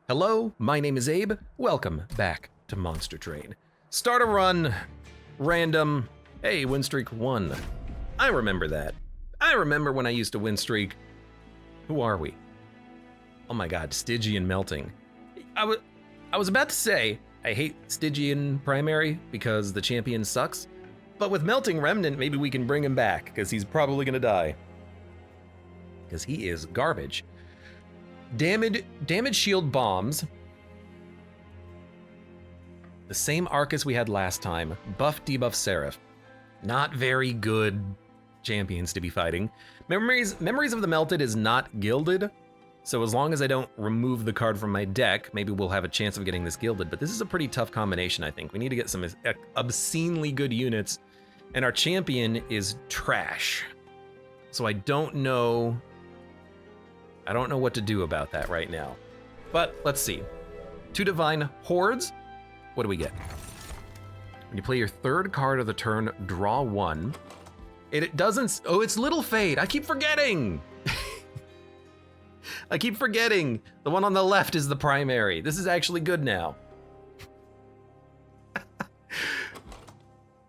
Hello, my name is Abe. Welcome back to Monster Train. Start a run, random, hey, win streak 1. I remember that. I remember when I used to win streak. Who are we? Oh my god, Stygian melting. I was about to say, I hate Stygian primary because the champion sucks, but with melting remnant, maybe we can bring him back because he's probably gonna die. Because he is garbage. Damage shield bombs. The same Arcus we had last time. Buff, debuff, Seraph. Not very good champions to be fighting. Memories of the Melted is not gilded, so as long as I don't remove the card from my deck, maybe we'll have a chance of getting this gilded, but this is a pretty tough combination, I think. We need to get some obscenely good units, and our champion is trash. So I don't know what to do about that right now. But let's see. 2 Divine Hordes. What do we get? When you play your 3rd card of the turn, draw 1. It doesn't, oh, it's Little Fade. I keep forgetting. I keep forgetting. The one on the left is the primary. This is actually good now.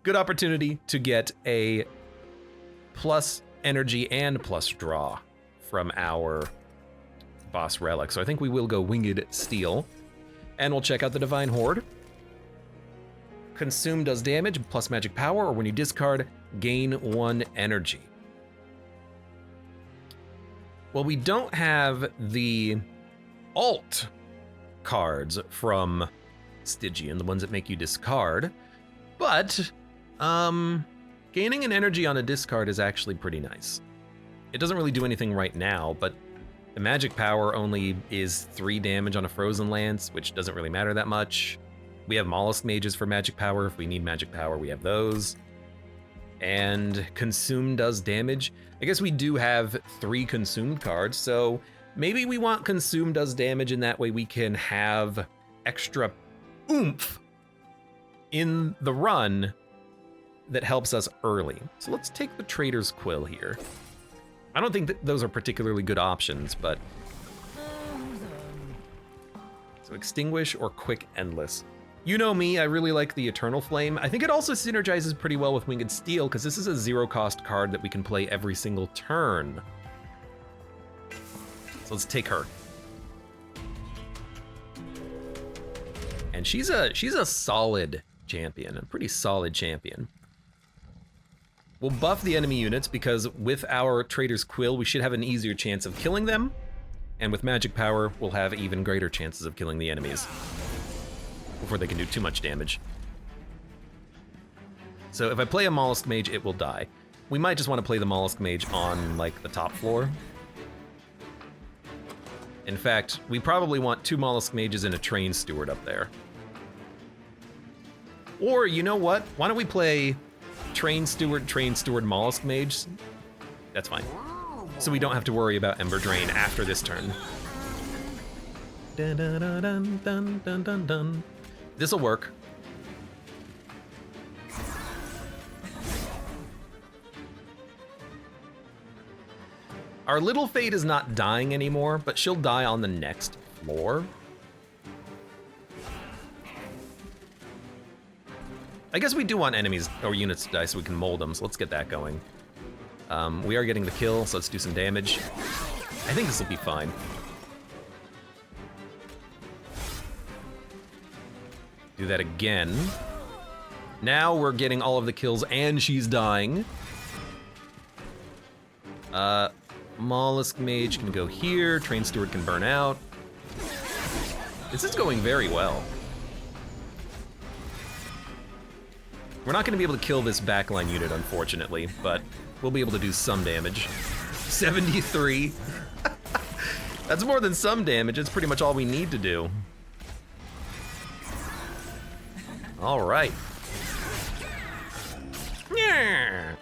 Good opportunity to get a plus energy and plus draw from our boss relic. So I think we will go Winged Steel. And we'll check out the Divine Horde. Consume does damage, plus magic power, or when you discard, gain 1 energy. Well, we don't have the alt cards from Stygian, the ones that make you discard, but gaining an energy on a discard is actually pretty nice. It doesn't really do anything right now, but the magic power only is 3 damage on a frozen lance, which doesn't really matter that much. We have mollusk mages for magic power. If we need magic power, we have those. And consume does damage. I guess we do have 3 consumed cards, so maybe we want consume does damage, and that way we can have extra oomph in the run that helps us early. So let's take the Trader's Quill here. I don't think that those are particularly good options, but... So Extinguish or Quick Endless. You know me, I really like the Eternal Flame. I think it also synergizes pretty well with Winged Steel, because this is a 0-cost card that we can play every single turn. So let's take her. And she's a solid champion, a pretty solid champion. We'll buff the enemy units because with our Trader's Quill, we should have an easier chance of killing them. And with magic power, we'll have even greater chances of killing the enemies before they can do too much damage. So if I play a Mollusk Mage, it will die. We might just want to play the Mollusk Mage on, like, the top floor. In fact, we probably want 2 Mollusk Mages and a Train Steward up there. Or, you know what? Why don't we play Train Steward, Mollusk Mage? That's fine. So we don't have to worry about Ember Drain after this turn. Dun, dun, dun, dun, dun, dun, dun, dun. This'll work. Our Little Fade is not dying anymore, but she'll die on the next floor. I guess we do want enemies or units to die so we can mold them, so let's get that going. We are getting the kill, so let's do some damage. I think this will be fine. Do that again. Now we're getting all of the kills and she's dying. Mollusk Mage can go here, Train Steward can burn out. This is going very well. We're not gonna be able to kill this backline unit, unfortunately, but we'll be able to do some damage. 73. That's more than some damage, it's pretty much all we need to do. All right. Yeah.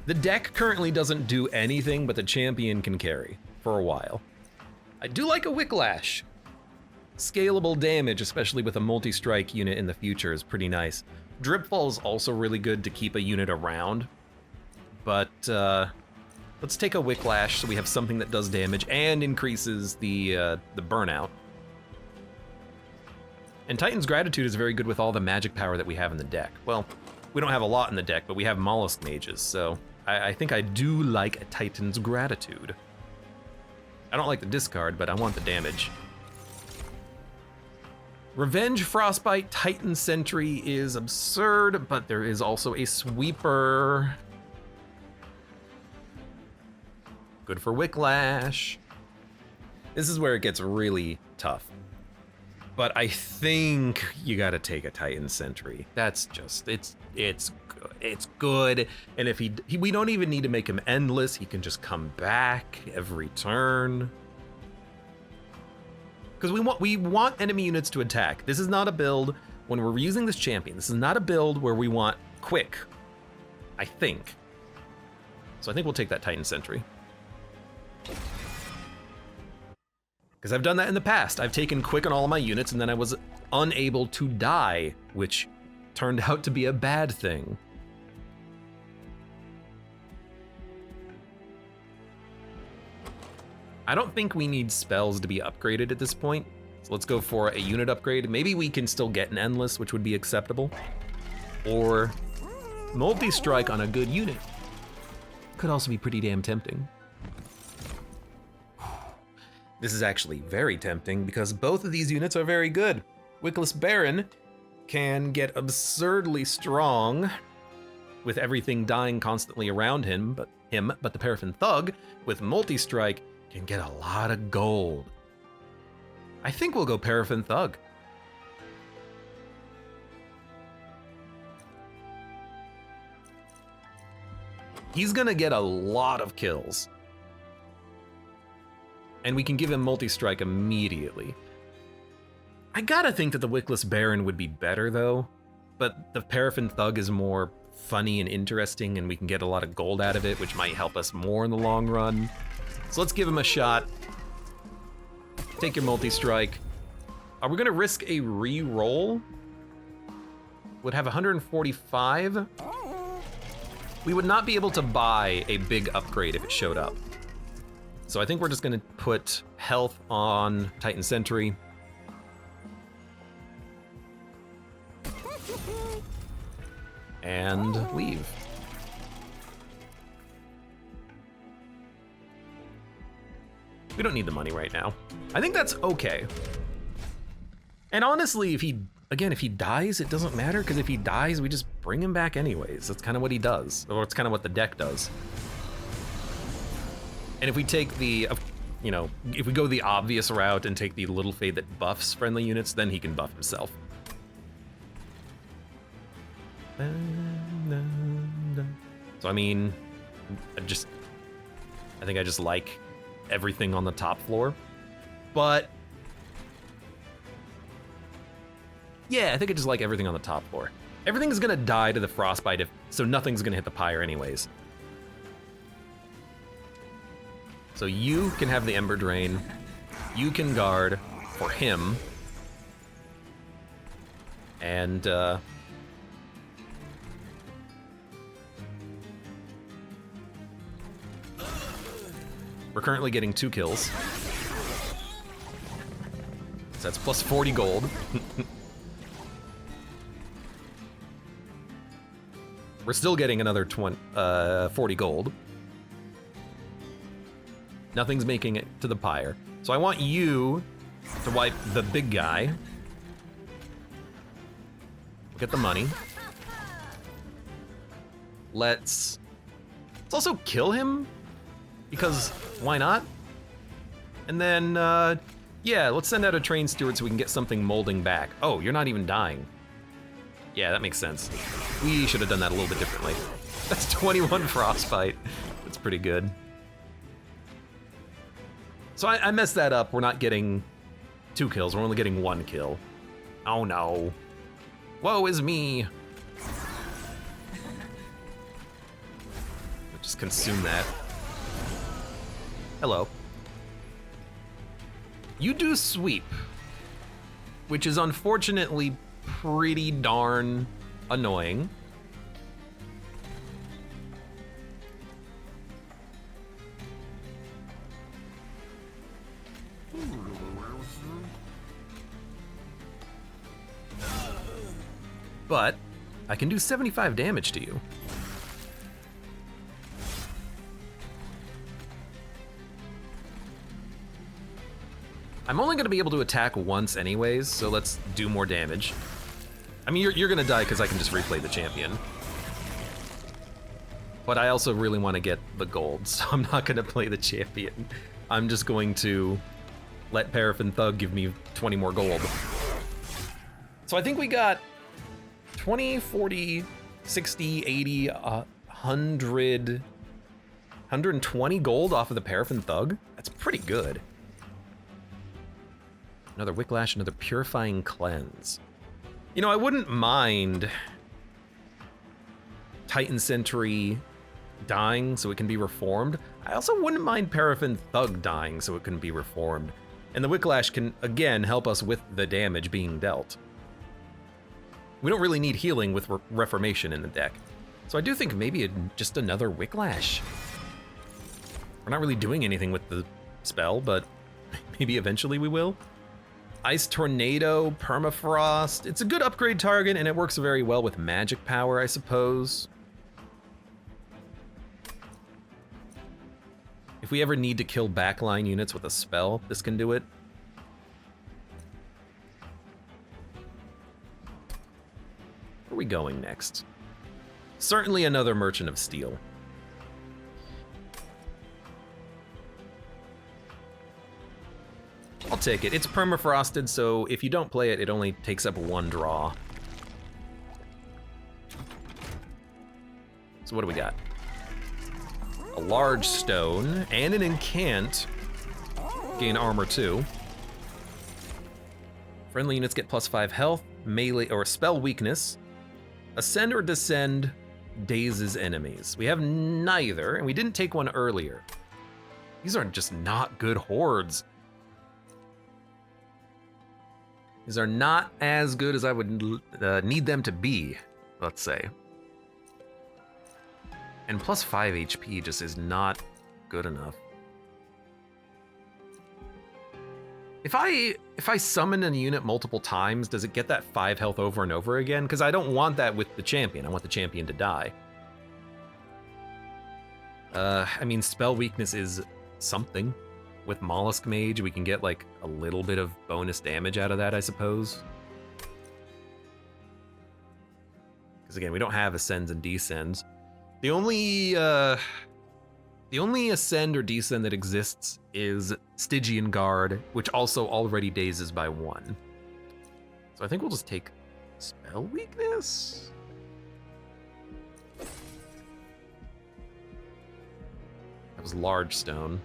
The deck currently doesn't do anything, but the champion can carry for a while. I do like a Wicklash. Scalable damage, especially with a multi-strike unit in the future, is pretty nice. Dripfall is also really good to keep a unit around, but Let's take a Whiplash so we have something that does damage and increases the burnout. And Titan's Gratitude is very good with all the magic power that we have in the deck. Well, we don't have a lot in the deck, but we have Mollusk Mages, so I think I do like a Titan's Gratitude. I don't like the discard, but I want the damage. Revenge, Frostbite, Titan Sentry is absurd, but there is also a Sweeper. Good for Whiplash. This is where it gets really tough. But I think you gotta take a Titan Sentry. That's just, it's good. It's good. And if we don't even need to make him endless. He can just come back every turn. Because we want enemy units to attack. This is not a build, when we're using this champion, this is not a build where we want quick, I think. So I think we'll take that Titan Sentry. Because I've done that in the past. I've taken quick on all of my units and then I was unable to die, which turned out to be a bad thing. I don't think we need spells to be upgraded at this point. So let's go for a unit upgrade. Maybe we can still get an Endless, which would be acceptable. Or multi-strike on a good unit. Could also be pretty damn tempting. This is actually very tempting because both of these units are very good. Wickless Baron can get absurdly strong with everything dying constantly around him, but the Paraffin Thug with multi-strike can get a lot of gold. I think we'll go Paraffin Thug. He's gonna get a lot of kills. And we can give him multi-strike immediately. I gotta think that the Wickless Baron would be better though, but the Paraffin Thug is more funny and interesting and we can get a lot of gold out of it, which might help us more in the long run. So let's give him a shot. Take your multi-strike. Are we gonna risk a re-roll? Would have 145. We would not be able to buy a big upgrade if it showed up. So I think we're just gonna put health on Titan Sentry. And leave. We don't need the money right now. I think that's okay. And honestly, if he dies, it doesn't matter, because if he dies, we just bring him back anyways. That's kind of what he does, or it's kind of what the deck does. And if we take the, if we go the obvious route and take the Little Fade that buffs friendly units, then he can buff himself. So I mean, I think I just like everything on the top floor, but yeah, I think I just like everything on the top floor. Everything's gonna die to the Frostbite, so nothing's gonna hit the Pyre anyways. So you can have the Ember Drain, you can guard for him, and we're currently getting 2 kills. So that's plus 40 gold. We're still getting another 40 gold. Nothing's making it to the Pyre. So I want you to wipe the big guy. Get the money. Let's also kill him, because why not? And then, yeah, let's send out a Train Steward so we can get something molding back. Oh, you're not even dying. Yeah, that makes sense. We should have done that a little bit differently. That's 21 Frostbite. That's pretty good. So I messed that up. We're not getting 2 kills. We're only getting 1 kill. Oh no. Woe is me. Just consume that. Hello. You do sweep, which is unfortunately pretty darn annoying. but I can do 75 damage to you. I'm only going to be able to attack once anyways, so let's do more damage. I mean, you're going to die because I can just replay the champion. But I also really want to get the gold, so I'm not going to play the champion. I'm just going to let Paraffin Thug give me 20 more gold. So I think we got 20, 40, 60, 80, 100, 120 gold off of the Paraffin Thug. That's pretty good. Another Wicklash, another Purifying Cleanse. You know, I wouldn't mind Titan Sentry dying so it can be reformed. I also wouldn't mind Paraffin Thug dying so it can be reformed. And the Wicklash can, again, help us with the damage being dealt. We don't really need healing with Reformation in the deck. So I do think maybe just another Wicklash. We're not really doing anything with the spell, but maybe eventually we will. Ice Tornado, Permafrost. It's a good upgrade target, and it works very well with magic power, I suppose. If we ever need to kill backline units with a spell, this can do it. Where are we going next? Certainly another Merchant of Steel. I'll take it. It's permafrosted, so if you don't play it, it only takes up one draw. So what do we got? A large stone and an incant. Gain armor 2. Friendly units get +5 health, melee or spell weakness. Ascend or descend dazes enemies. We have neither, and we didn't take one earlier. These are just not good hordes. These are not as good as I would need them to be, let's say. And +5 HP just is not good enough. If I summon a unit multiple times, does it get that 5 health over and over again? Because I don't want that with the champion. I want the champion to die. I mean, spell weakness is something. With Mollusk Mage, we can get like a little bit of bonus damage out of that, I suppose. Because again, we don't have ascends and descends. The only ascend or descend that exists is Stygian Guard, which also already dazes by 1. So I think we'll just take spell weakness. That was large stone.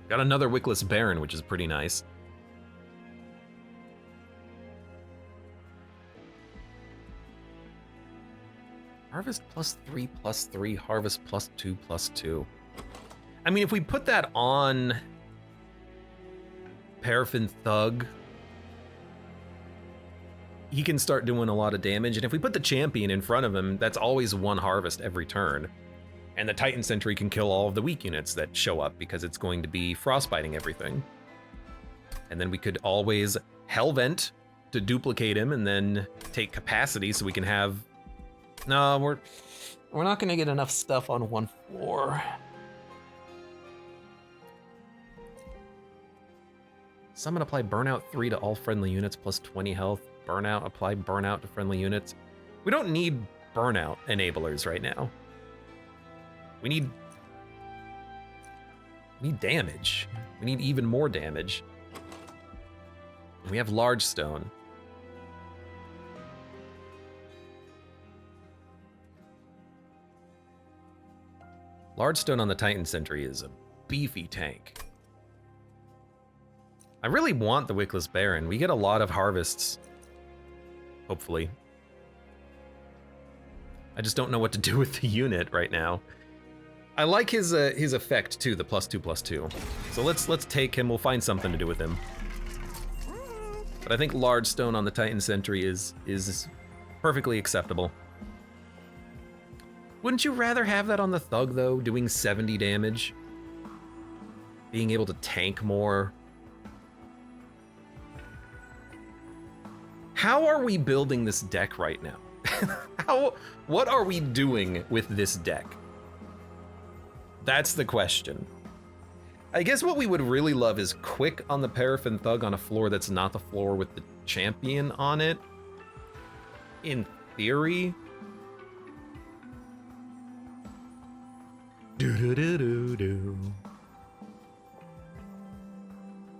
Got another Wickless Baron, which is pretty nice. Harvest +3/+3, harvest +2/+2. I mean, if we put that on Paraffin Thug, he can start doing a lot of damage. And if we put the champion in front of him, that's always 1 harvest every turn. And the Titan Sentry can kill all of the weak units that show up because it's going to be frostbiting everything. And then we could always Hellvent to duplicate him and then take capacity so we can have... No, we're not gonna get enough stuff on 1 floor. Summon, apply Burnout 3 to all friendly units plus 20 health. Burnout, apply Burnout to friendly units. We don't need Burnout enablers right now. We need damage. We need even more damage. And we have Large Stone. Large Stone on the Titan Sentry is a beefy tank. I really want the Wickless Baron. We get a lot of harvests, hopefully. I just don't know what to do with the unit right now. I like his effect too, the +2/+2. So let's take him. We'll find something to do with him. But I think Large Stone on the Titan Sentry is perfectly acceptable. Wouldn't you rather have that on the Thug though, doing 70 damage? Being able to tank more? How are we building this deck right now? What are we doing with this deck? That's the question. I guess what we would really love is quick on the Paraffin Thug on a floor that's not the floor with the champion on it. In theory. Do.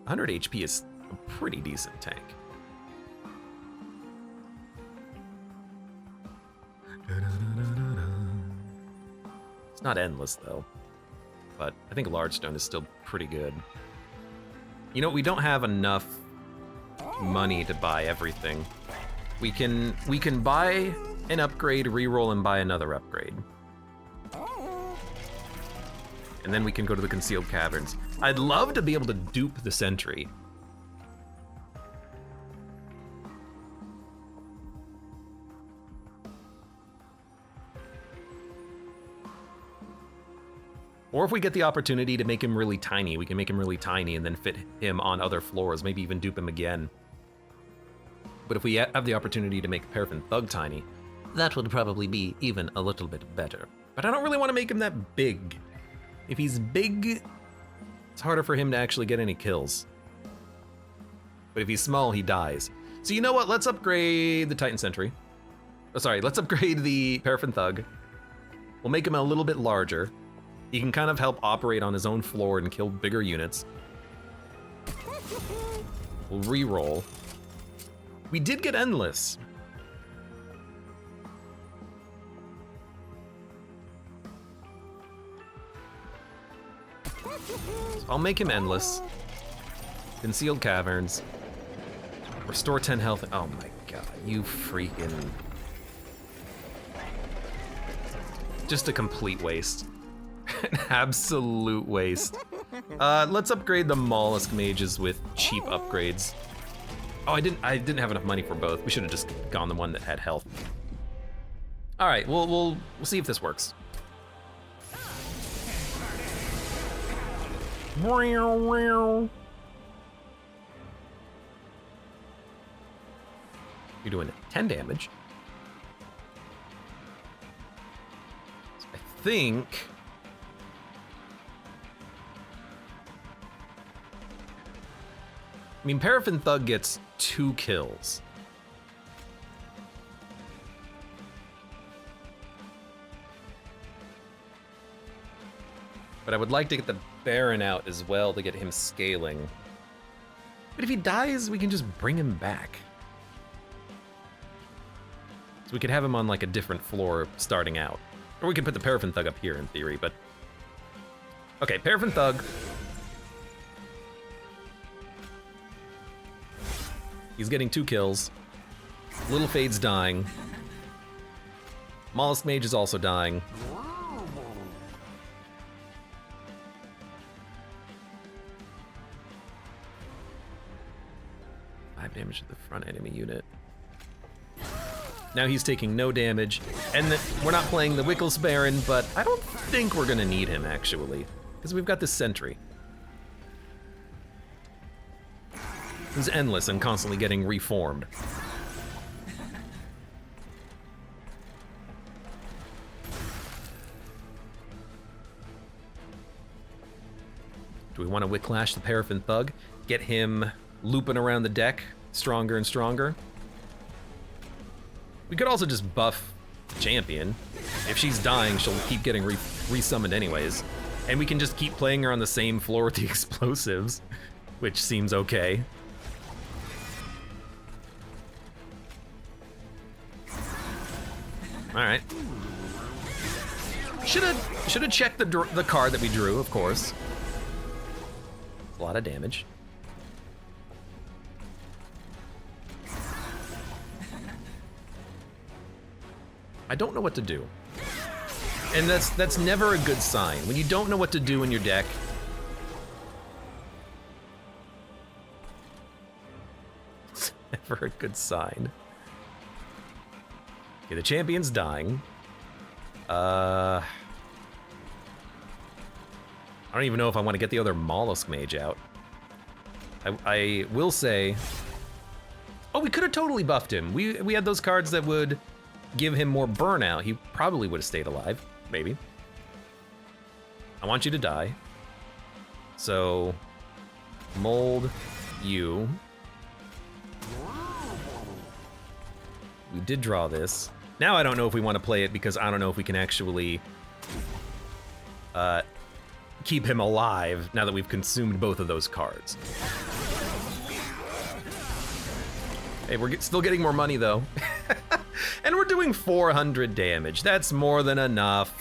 100 HP is a pretty decent tank. It's not endless though, but I think Large Stone is still pretty good. You know, we don't have enough money to buy everything. We can buy an upgrade, reroll, and buy another upgrade. And then we can go to the Concealed Caverns. I'd love to be able to dupe the Sentry. Or if we get the opportunity to make him really tiny, we can make him really tiny and then fit him on other floors, maybe even dupe him again. But if we have the opportunity to make Paraffin Thug tiny, that would probably be even a little bit better. But I don't really want to make him that big. If he's big, it's harder for him to actually get any kills. But if he's small, he dies. So you know what? Let's upgrade the Titan Sentry. Oh, sorry, let's upgrade the Paraffin Thug. We'll make him a little bit larger. He can kind of help operate on his own floor and kill bigger units. We'll re-roll. We did get Endless. So I'll make him Endless. Concealed Caverns. Restore 10 health. Oh my god, you freaking... Just a complete waste. An absolute waste. Let's upgrade the Mollusk Mages with cheap upgrades. Oh, I didn't have enough money for both. We should have just gone the one that had health. All right, we'll see if this works. You're doing 10 damage. So I think. I mean, Paraffin Thug gets 2 kills. But I would like to get the Baron out as well to get him scaling. But if he dies, we can just bring him back. So we could have him on like a different floor starting out. Or we could put the Paraffin Thug up here in theory, but... Okay, Paraffin Thug. He's getting 2 kills. Little Fade's dying. Mollusk Mage is also dying. Damage to the front enemy unit. Now he's taking no damage, and we're not playing the Wickles Baron, but I don't think we're gonna need him actually, because we've got this Sentry. Who's endless and constantly getting reformed. Do we want to Wicklash the Paraffin Thug? Get him looping around the deck, stronger and stronger. We could also just buff the champion. If she's dying, she'll keep getting resummoned anyways. And we can just keep playing her on the same floor with the explosives, which seems okay. All right. Should have checked the card that we drew, of course. A lot of damage. I don't know what to do. And that's never a good sign. When you don't know what to do in your deck, it's never a good sign. Okay, the champion's dying. I don't even know if I want to get the other Mollusk Mage out. I will say... Oh, we could have totally buffed him. We had those cards that would give him more burnout. He probably would have stayed alive, maybe. I want you to die. So, mold you. We did draw this. Now I don't know if we want to play it because I don't know if we can actually keep him alive now that we've consumed both of those cards. Hey, we're still getting more money though. And we're doing 400 damage. That's more than enough.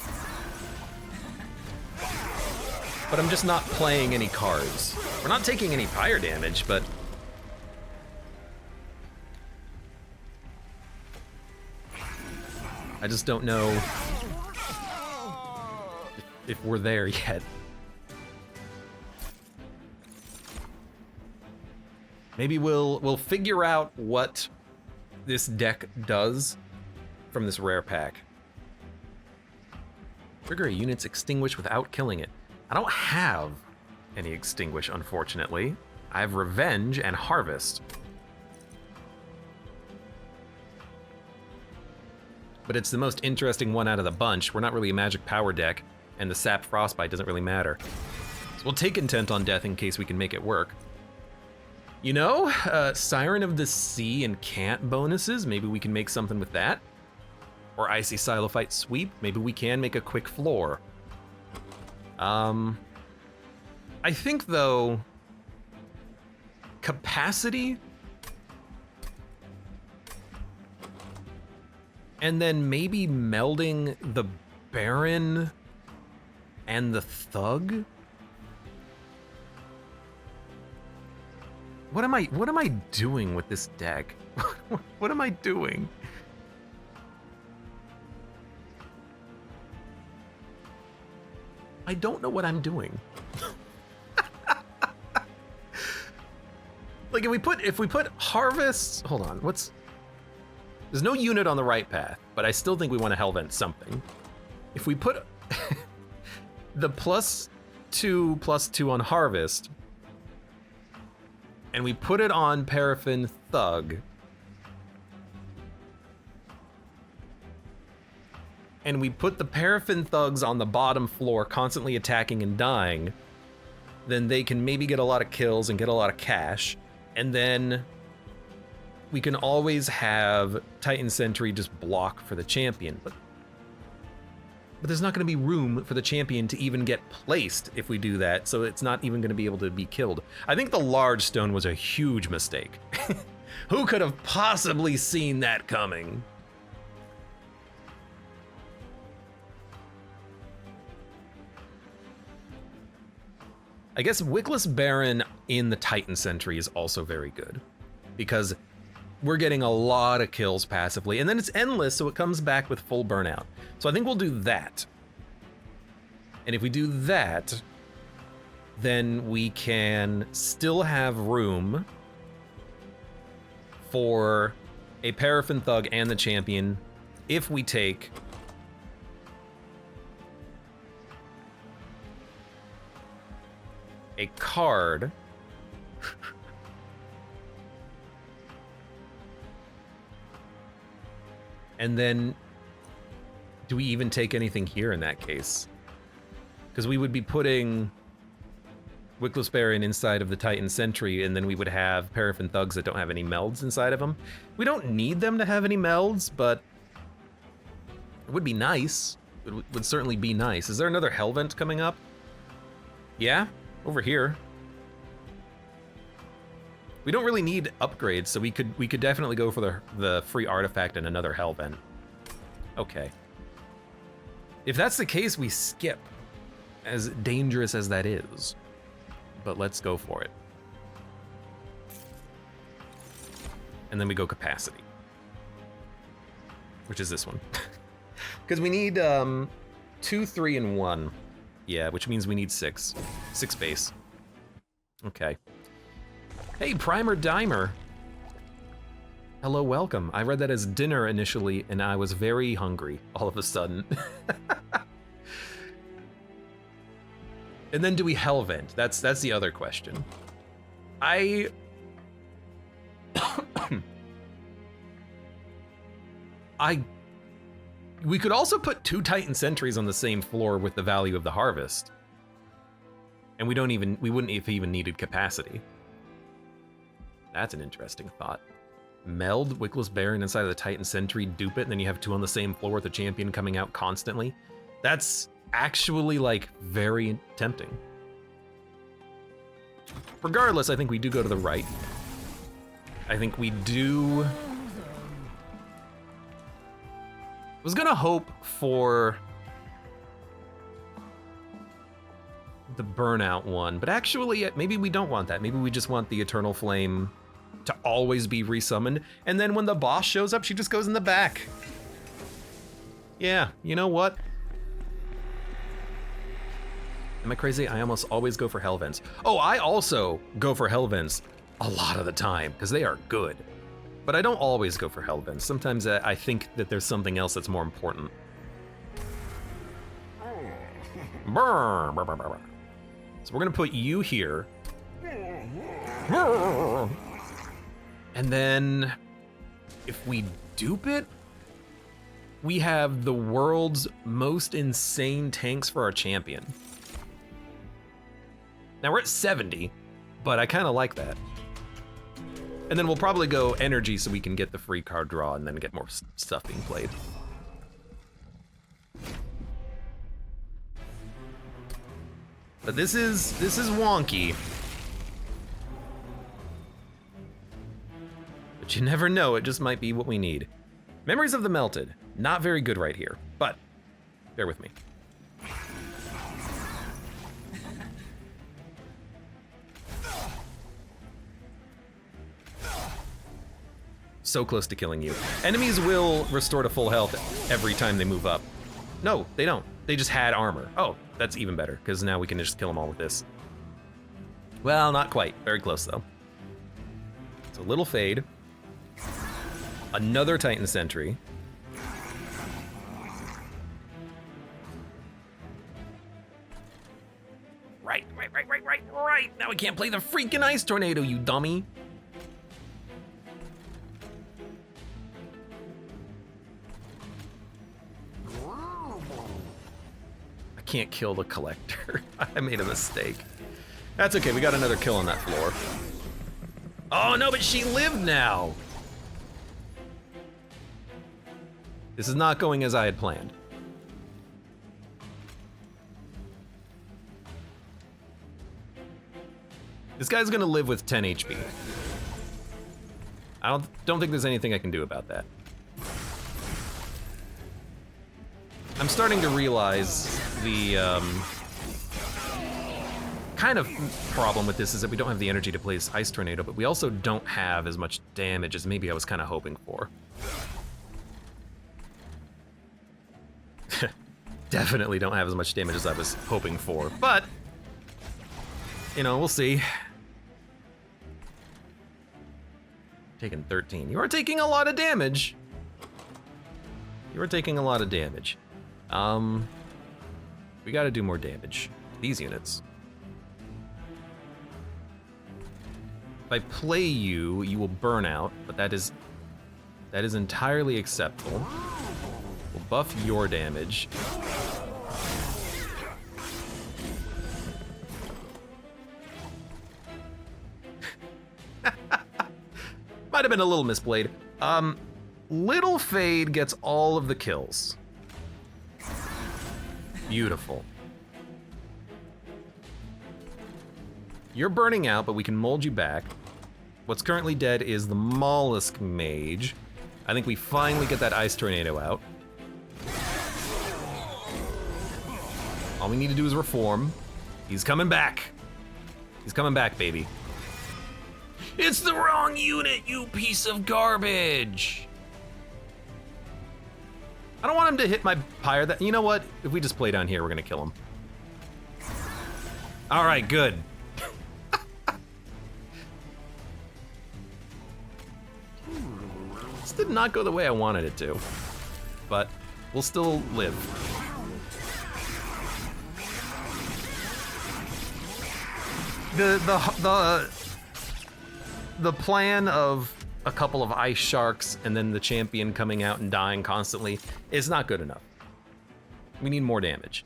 But I'm just not playing any cards. We're not taking any fire damage, but I just don't know if we're there yet. Maybe we'll figure out what this deck does from this rare pack. Trigger a unit's extinguish without killing it. I don't have any extinguish, unfortunately. I have revenge and harvest. But it's the most interesting one out of the bunch. We're not really a magic power deck, and the sap frostbite doesn't really matter. So we'll take intent on death in case we can make it work. You know, Siren of the Sea and Cant bonuses, maybe we can make something with that. Or Icy Silophyte Sweep, maybe we can make a quick floor. I think though, capacity, and then maybe melding the Baron and the Thug. What am I doing with this deck? What am I doing? I don't know what I'm doing. Like if we put harvest, hold on, there's no unit on the right path, but I still think we want to hellvent something. If we put the +2/+2 on harvest, and we put it on Paraffin Thug, and we put the Paraffin Thugs on the bottom floor constantly attacking and dying, then they can maybe get a lot of kills and get a lot of cash, and then we can always have Titan Sentry just block for the champion. But there's not gonna be room for the champion to even get placed if we do that, so it's not even gonna be able to be killed. I think the large stone was a huge mistake. Who could have possibly seen that coming? I guess Wickless Baron in the Titan Sentry is also very good, because we're getting a lot of kills passively, and then it's endless, so it comes back with full burnout. So I think we'll do that. And if we do that, then we can still have room for a Paraffin Thug and the champion if we take a card and then do we even take anything here in that case? Because we would be putting Wickless Baron inside of the Titan Sentry, and then we would have Paraffin Thugs that don't have any melds inside of them. We don't need them to have any melds, but it would be nice. It would certainly be nice. Is there another Hellvent coming up? Yeah, over here. We don't really need upgrades, so we could definitely go for the free artifact and another Hellvent. Okay. If that's the case, we skip, as dangerous as that is. But let's go for it. And then we go capacity, which is this one. Because we need 2, 3, and 1. Yeah, which means we need 6. 6 base. Okay. Hey, Primer Dimer. Hello, welcome. I read that as dinner initially, and I was very hungry all of a sudden. And then do we Hellvent? That's the other question. We could also put 2 Titan sentries on the same floor with the value of the harvest. And we wouldn't have even needed capacity. That's an interesting thought. Meld Wickless Baron inside of the Titan Sentry, dupe it, and then you have 2 on the same floor with the champion coming out constantly. That's actually, like, very tempting. Regardless, I think we do go to the right. I think we do... I was gonna hope for the burnout one, but actually, maybe we don't want that. Maybe we just want the Eternal Flame to always be resummoned, and then when the boss shows up, she just goes in the back. Yeah, you know what? Am I crazy? I almost always go for Hell Vents. Oh, I also go for Hell Vents a lot of the time, because they are good. But I don't always go for Hell Vents. Sometimes I think that there's something else that's more important. Brr, brr, brr, brr. So we're gonna put you here. And then, if we dupe it, we have the world's most insane tanks for our champion. Now we're at 70, but I kind of like that. And then we'll probably go energy so we can get the free card draw and then get more stuff being played. But this is wonky. But you never know, it just might be what we need. Memories of the Melted, not very good right here, but bear with me. So close to killing you. Enemies will restore to full health every time they move up. No, they don't. They just had armor. Oh, that's even better, because now we can just kill them all with this. Well, not quite. Very close, though. So little fade. Another Titan Sentry. Right. Now we can't play the freaking Ice Tornado, you dummy. Can't kill the collector. I made a mistake. That's okay, we got another kill on that floor. Oh no, but she lived now. This is not going as I had planned. This guy's gonna live with 10 HP. I don't think there's anything I can do about that. I'm starting to realize the kind of problem with this is that we don't have the energy to play this Ice Tornado, but we also don't have as much damage as maybe I was kind of hoping for. Definitely don't have as much damage as I was hoping for, but, you know, we'll see. Taking 13. You are taking a lot of damage. You are taking a lot of damage. We gotta do more damage. These units. If I play you, you will burn out, but that is entirely acceptable. We'll buff your damage. Might have been a little misplayed. Little Fade gets all of the kills. Beautiful. You're burning out, but we can mold you back. What's currently dead is the Mollusk Mage. I think we finally get that Ice Tornado out. All we need to do is reform. He's coming back. He's coming back, baby. It's the wrong unit, you piece of garbage. I don't want him to hit my pyre. You know what? If we just play down here, we're gonna kill him. All right, good. This did not go the way I wanted it to, but we'll still live. The plan of a couple of ice sharks and then the champion coming out and dying constantly is not good enough. We need more damage.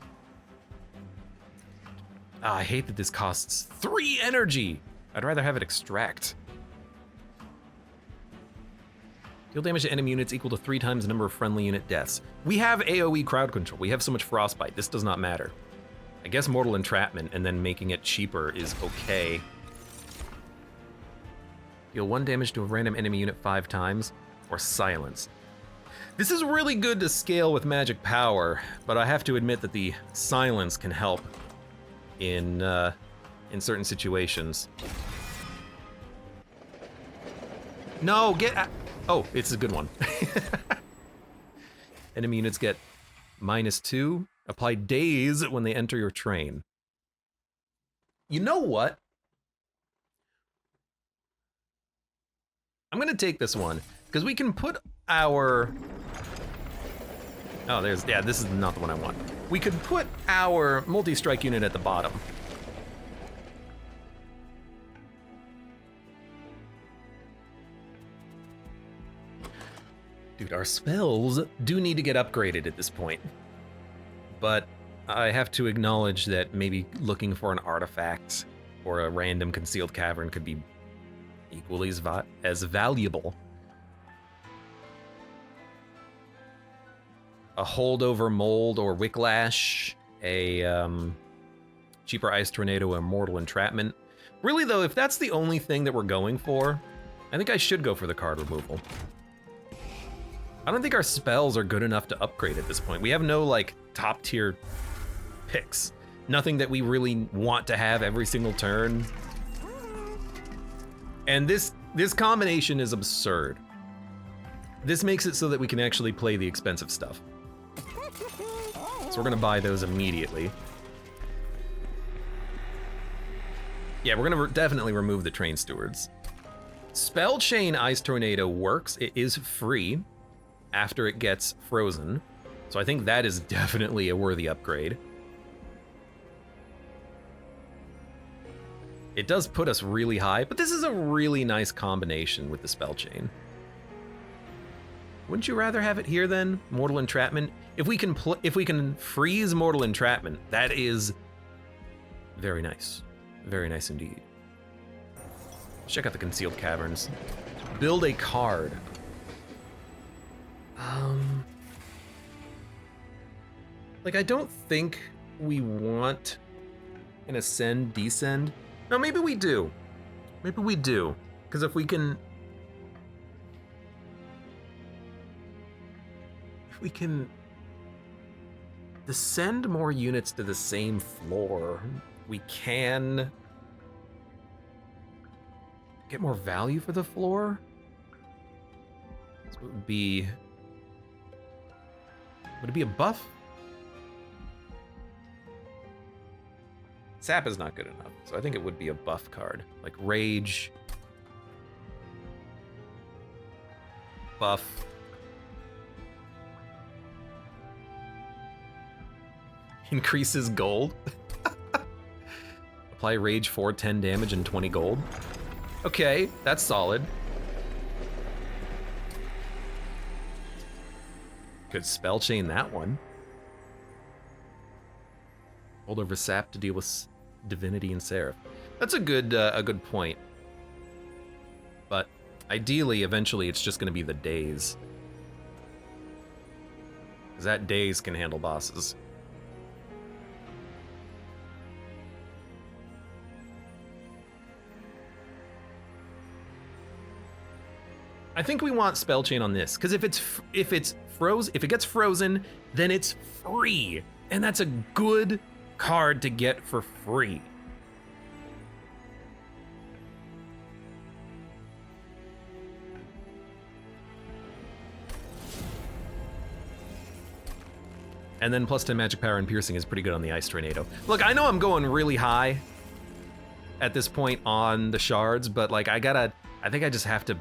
I hate that this costs 3 energy. I'd rather have it extract. Deal damage to enemy units equal to 3 times the number of friendly unit deaths. We have AoE crowd control. We have so much frostbite. This does not matter. I guess mortal entrapment and then making it cheaper is okay. Deal 1 damage to a random enemy unit 5 times, or silence. This is really good to scale with magic power, but I have to admit that the silence can help in certain situations. No, get. Oh, it's a good one. Enemy units get -2. Apply daze when they enter your train. You know what? I'm gonna take this one, because we can put our... Oh, yeah, this is not the one I want. We could put our multi-strike unit at the bottom. Dude, our spells do need to get upgraded at this point. But I have to acknowledge that maybe looking for an artifact or a random concealed cavern could be equally as valuable. A holdover mold or wicklash, a cheaper ice tornado, or mortal entrapment. Really though, if that's the only thing that we're going for, I think I should go for the card removal. I don't think our spells are good enough to upgrade at this point. We have no like top tier picks. Nothing that we really want to have every single turn. And this combination is absurd. This makes it so that we can actually play the expensive stuff. So we're gonna buy those immediately. Yeah, we're gonna definitely remove the train stewards. Spell Chain Ice Tornado works. It is free after it gets frozen. So I think that is definitely a worthy upgrade. It does put us really high, but this is a really nice combination with the Spell Chain. Wouldn't you rather have it here then? Mortal Entrapment? If we can freeze Mortal Entrapment, that is very nice. Very nice indeed. Let's check out the Concealed Caverns. Build a card. Like, I don't think we want an Ascend, Descend. No, maybe we do. Maybe we do. Because if we can descend more units to the same floor, we can get more value for the floor. So it would it be a buff? Sap is not good enough, so I think it would be a buff card. Like Rage. Buff. Increases gold. Apply Rage 4, 10 damage and 20 gold. Okay, that's solid. Could spell chain that one. Hold over Sap to deal with Divinity and Seraph. That's a good point. But ideally, eventually, it's just going to be the Daze. Because that Daze can handle bosses. I think we want Spell Chain on this, because if it gets frozen, then it's free, and that's a good card to get for free. And then plus 10 magic power and piercing is pretty good on the Ice Tornado. Look, I know I'm going really high at this point on the shards, but like I think I just have to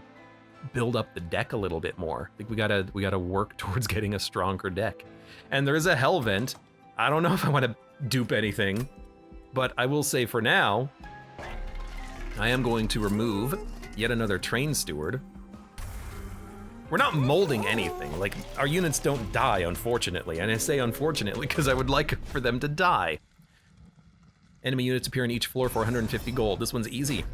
build up the deck a little bit more. I think we gotta work towards getting a stronger deck. And there is a Hell Vent. I don't know if I want to dupe anything, but I will say for now, I am going to remove yet another Train Steward. We're not molding anything. Like, our units don't die, unfortunately. And I say unfortunately because I would like for them to die. Enemy units appear on each floor for 150 gold. This one's easy.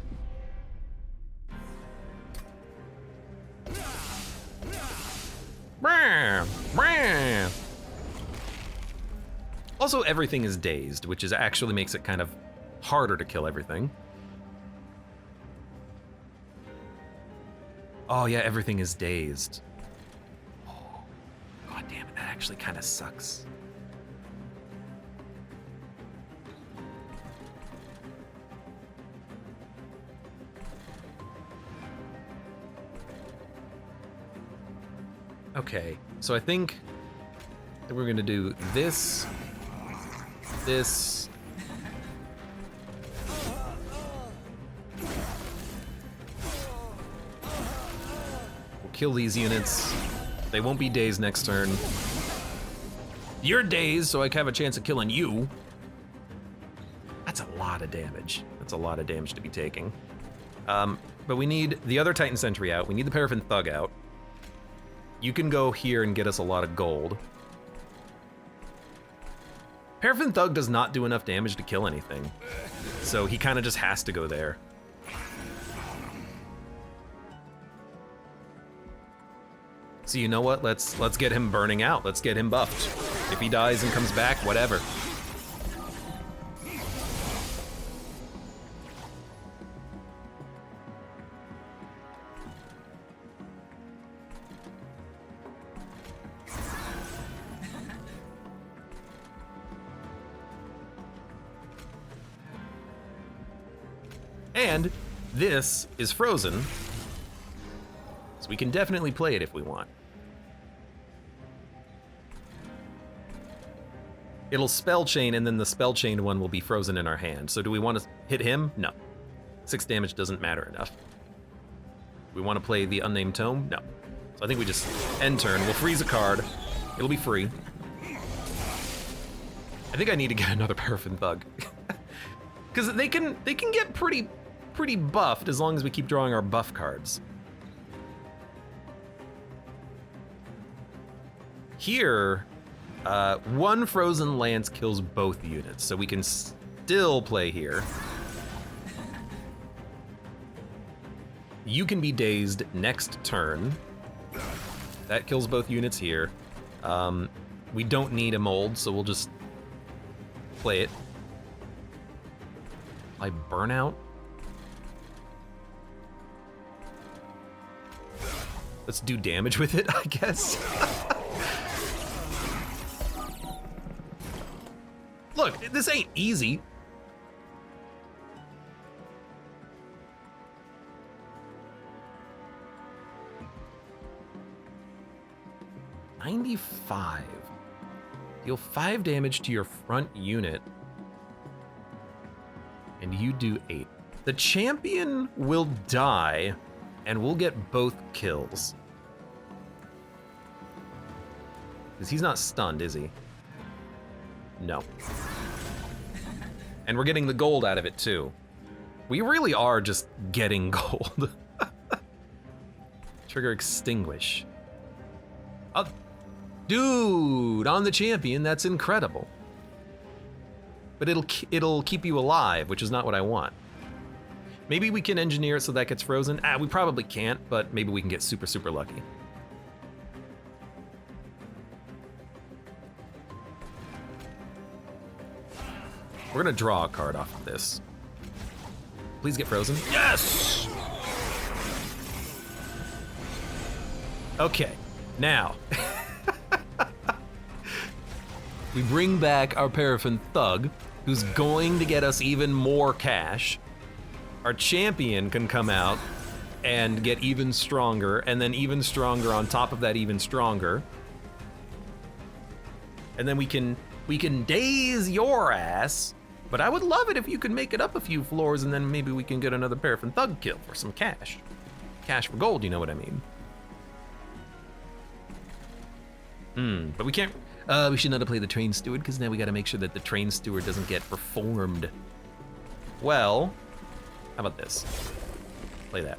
Also, everything is dazed, which actually makes it kind of harder to kill everything. Oh yeah, everything is dazed. Oh, God damn it, that actually kind of sucks. Okay, so I think that we're gonna do this, this. We'll kill these units. They won't be dazed next turn. You're dazed, so I have a chance of killing you. That's a lot of damage. That's a lot of damage to be taking. But we need the other Titan Sentry out. We need the Paraffin Thug out. You can go here and get us a lot of gold. Paraffin Thug does not do enough damage to kill anything, so he kind of just has to go there. So you know what? Let's get him burning out. Let's get him buffed. If he dies and comes back, whatever. And this is frozen, so we can definitely play it if we want. It'll spell chain, and then the spell chained one will be frozen in our hand. So do we want to hit him? No. 6 damage doesn't matter enough. We want to play the Unnamed Tome? No. So I think we just end turn. We'll freeze a card. It'll be free. I think I need to get another Paraffin Thug. Because they can get pretty buffed as long as we keep drawing our buff cards. Here, one frozen lance kills both units, so we can still play here. You can be dazed next turn. That kills both units here. We don't need a mold, so we'll just play it. Play Burnout. Let's do damage with it, I guess. Look, this ain't easy. $95. Deal 5 damage to your front unit. And you do 8. The champion will die, and we'll get both kills. Because he's not stunned, is he? No. And we're getting the gold out of it, too. We really are just getting gold. Trigger Extinguish. Oh, dude, on the champion, that's incredible. But it'll keep you alive, which is not what I want. Maybe we can engineer it so that gets frozen. We probably can't, but maybe we can get super, super lucky. We're gonna draw a card off of this. Please get frozen. Yes! Okay, now. We bring back our Paraffin Thug, who's going to get us even more cash. Our champion can come out and get even stronger, and then even stronger on top of that, even stronger. And then we can daze your ass, but I would love it if you could make it up a few floors, and then maybe we can get another Paraffin Thug kill for some cash. Cash for gold, you know what I mean. But we can't, we should not play the Train Steward, because now we gotta make sure that the Train Steward doesn't get performed. Well, how about this? Play that.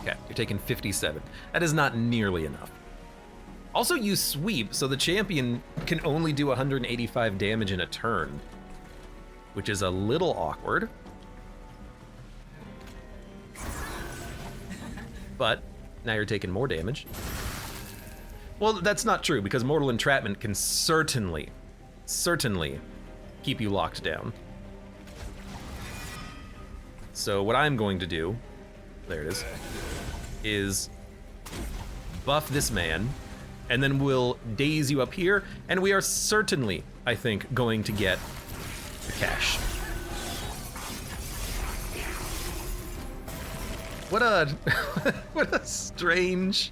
Okay, you're taking 57. That is not nearly enough. Also, you sweep, so the champion can only do 185 damage in a turn, which is a little awkward. But now you're taking more damage. Well, that's not true, because Mortal Entrapment can certainly keep you locked down. So what I'm going to do, there it is buff this man, and then we'll daze you up here, and we are certainly, I think, going to get the cash. What a what a strange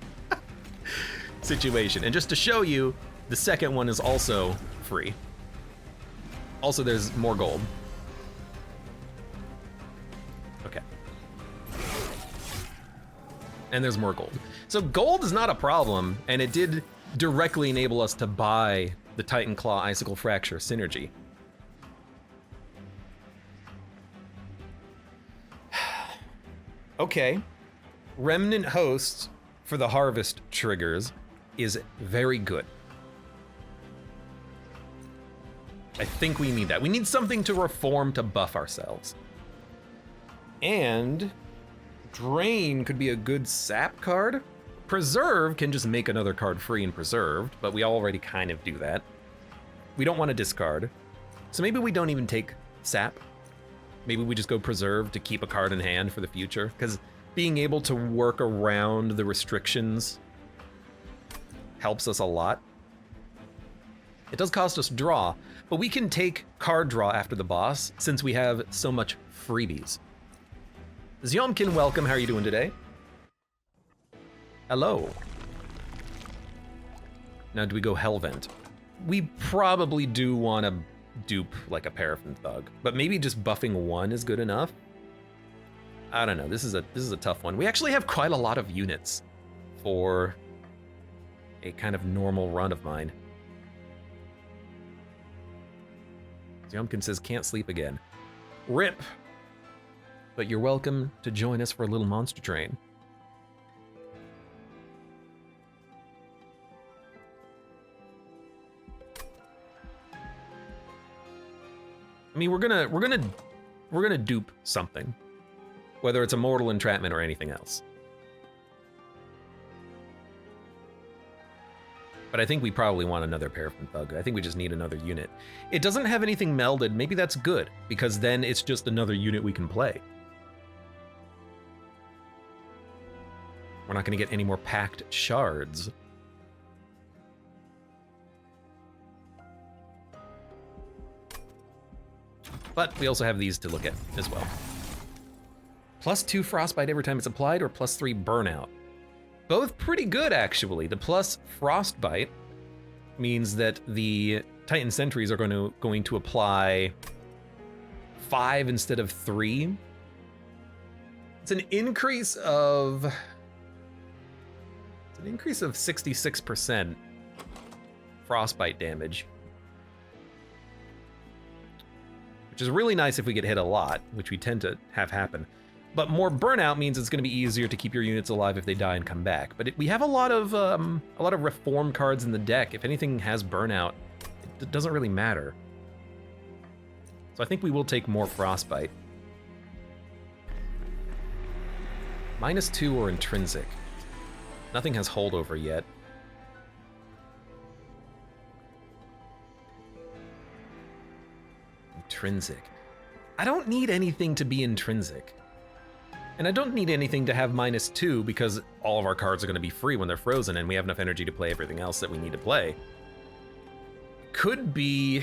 situation. And just to show you, the second one is also free. Also, there's more gold. Okay. And there's more gold. So gold is not a problem, and it did directly enable us to buy the Titan Claw Icicle Fracture synergy. Okay. Remnant Host for the harvest triggers is very good. I think we need that. We need something to reform to buff ourselves. And Drain could be a good sap card. Preserve can just make another card free and preserved, but we already kind of do that. We don't want to discard. So maybe we don't even take sap. Maybe we just go preserve to keep a card in hand for the future, because being able to work around the restrictions helps us a lot. It does cost us draw, but we can take card draw after the boss since we have so much freebies. Zyomkin, welcome. How are you doing today? Hello. Now, do we go Hellvent? We probably do want to dupe like a Paraffin Thug, but maybe just buffing one is good enough. I don't know. This is a tough one. We actually have quite a lot of units for a kind of normal run of mine. Zyomkin says can't sleep again. RIP. But you're welcome to join us for a little monster train. I mean, we're gonna dupe something, whether it's a Mortal Entrapment or anything else. But I think we probably want another Paraffin Thug. I think we just need another unit. It doesn't have anything melded. Maybe that's good, because then it's just another unit we can play. We're not going to get any more packed shards. But we also have these to look at as well. +2 Frostbite every time it's applied, or +3 Burnout. Both pretty good, actually. The plus Frostbite means that the Titan Sentries are going to apply 5 instead of 3. It's an increase of 66% Frostbite damage, which is really nice if we get hit a lot, which we tend to have happen. But more Burnout means it's going to be easier to keep your units alive if they die and come back. But we have a lot of reform cards in the deck. If anything has Burnout, it doesn't really matter. So I think we will take more Frostbite. -2 or Intrinsic. Nothing has Holdover yet. Intrinsic. I don't need anything to be intrinsic. And I don't need anything to have -2 because all of our cards are going to be free when they're frozen and we have enough energy to play everything else that we need to play. Could be...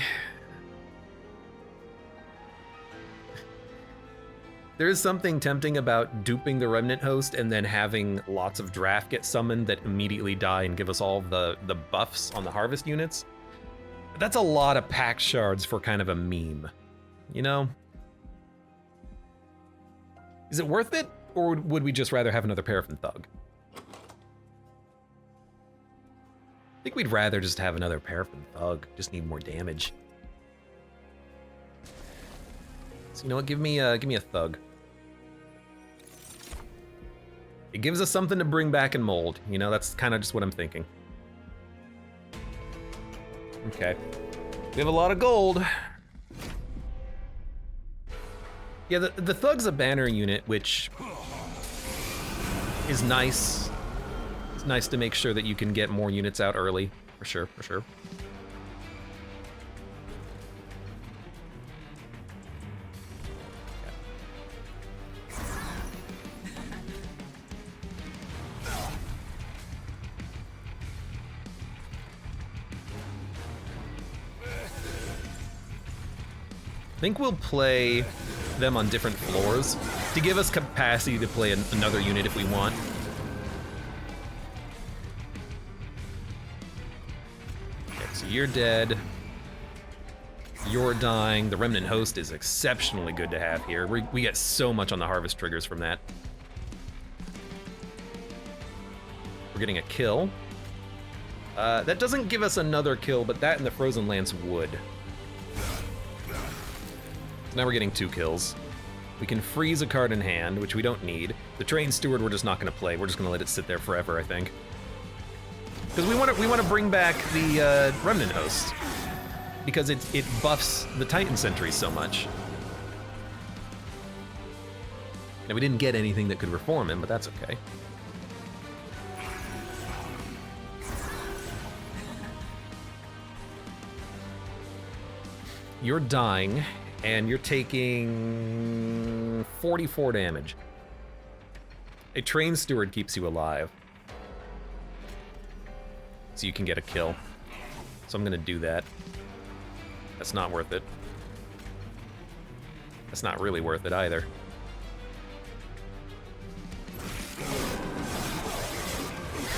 There is something tempting about duping the Remnant Host and then having lots of draft get summoned that immediately die and give us all the buffs on the harvest units. But that's a lot of pack shards for kind of a meme, you know? Is it worth it, or would we just rather have another Paraffin Thug? I think we'd rather just have another Paraffin Thug, just need more damage. So you know what, give me a Thug. It gives us something to bring back and mold. You know, that's kind of just what I'm thinking. Okay. We have a lot of gold. Yeah, the Thug's a banner unit, which is nice. It's nice to make sure that you can get more units out early. For sure, for sure. I think we'll play them on different floors to give us capacity to play another unit if we want. Okay, so you're dead. You're dying. The Remnant Host is exceptionally good to have here. We get so much on the harvest triggers from that. We're getting a kill. That doesn't give us another kill, but that and the Frozen Lance would. Now we're getting 2 kills. We can freeze a card in hand, which we don't need. The Train Steward we're just not gonna play. We're just gonna let it sit there forever, I think. Because we want to bring back the Remnant Host. Because it buffs the Titan Sentries so much. Now we didn't get anything that could reform him, but that's okay. You're dying. And you're taking 44 damage. A Train Steward keeps you alive. So you can get a kill. So I'm gonna do that. That's not worth it. That's not really worth it either.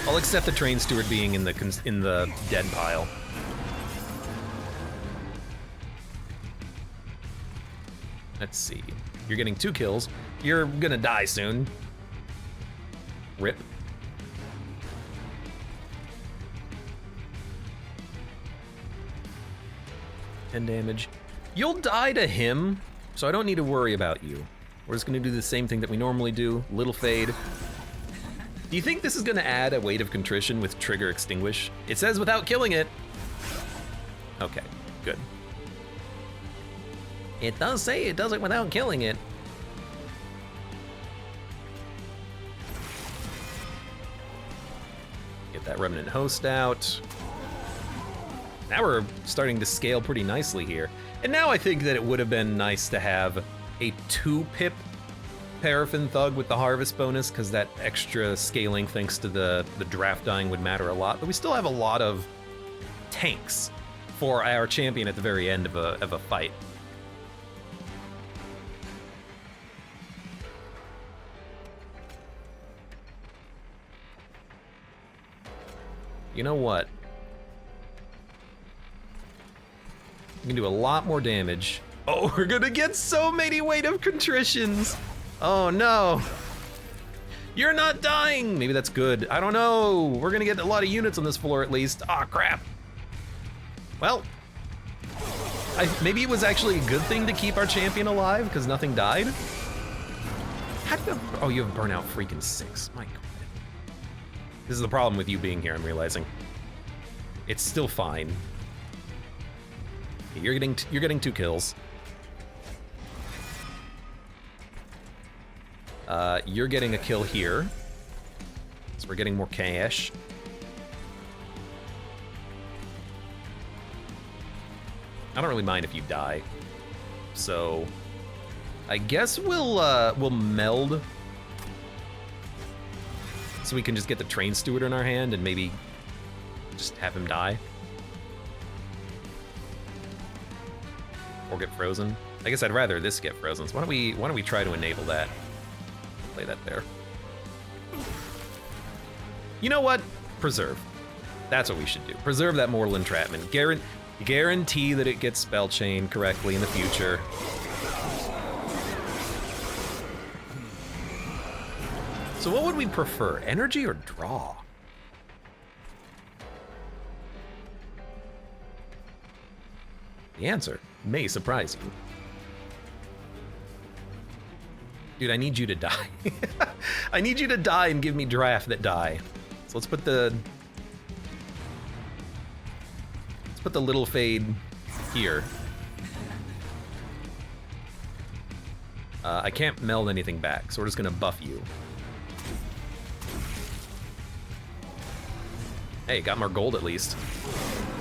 I'll accept the Train Steward being in the dead pile. Let's see. You're getting 2 kills. You're gonna die soon. Rip. $10 damage. You'll die to him, so I don't need to worry about you. We're just gonna do the same thing that we normally do. Little fade. Do you think this is gonna add a weight of contrition with trigger extinguish? It says without killing it. Okay, good. It does say it does it without killing it. Get that Remnant Host out. Now we're starting to scale pretty nicely here. And now I think that it would have been nice to have a 2-pip Paraffin Thug with the harvest bonus, because that extra scaling thanks to the draft dying would matter a lot. But we still have a lot of tanks for our champion at the very end of a fight. You know what? We can do a lot more damage. Oh, we're gonna get so many weight of contritions. Oh no. You're not dying. Maybe that's good. I don't know. We're gonna get a lot of units on this floor at least. Ah, crap. Well, maybe it was actually a good thing to keep our champion alive because nothing died. How do you have, oh, you have burnout freaking 6. My God. This is the problem with you being here, I'm realizing. It's still fine. You're getting 2 kills. You're getting a kill here. So we're getting more cash. I don't really mind if you die. So I guess we'll meld. So we can just get the Train Steward in our hand and maybe just have him die. Or get frozen. I guess I'd rather this get frozen. So why don't we try to enable that? Play that there. You know what? Preserve. That's what we should do. Preserve that Mortal Entrapment. Guarantee that it gets spell chained correctly in the future. So what would we prefer, energy or draw? The answer may surprise you. Dude, I need you to die. I need you to die and give me draft that die. So let's put the little fade here. I can't meld anything back, so we're just gonna buff you. Hey, got more gold at least.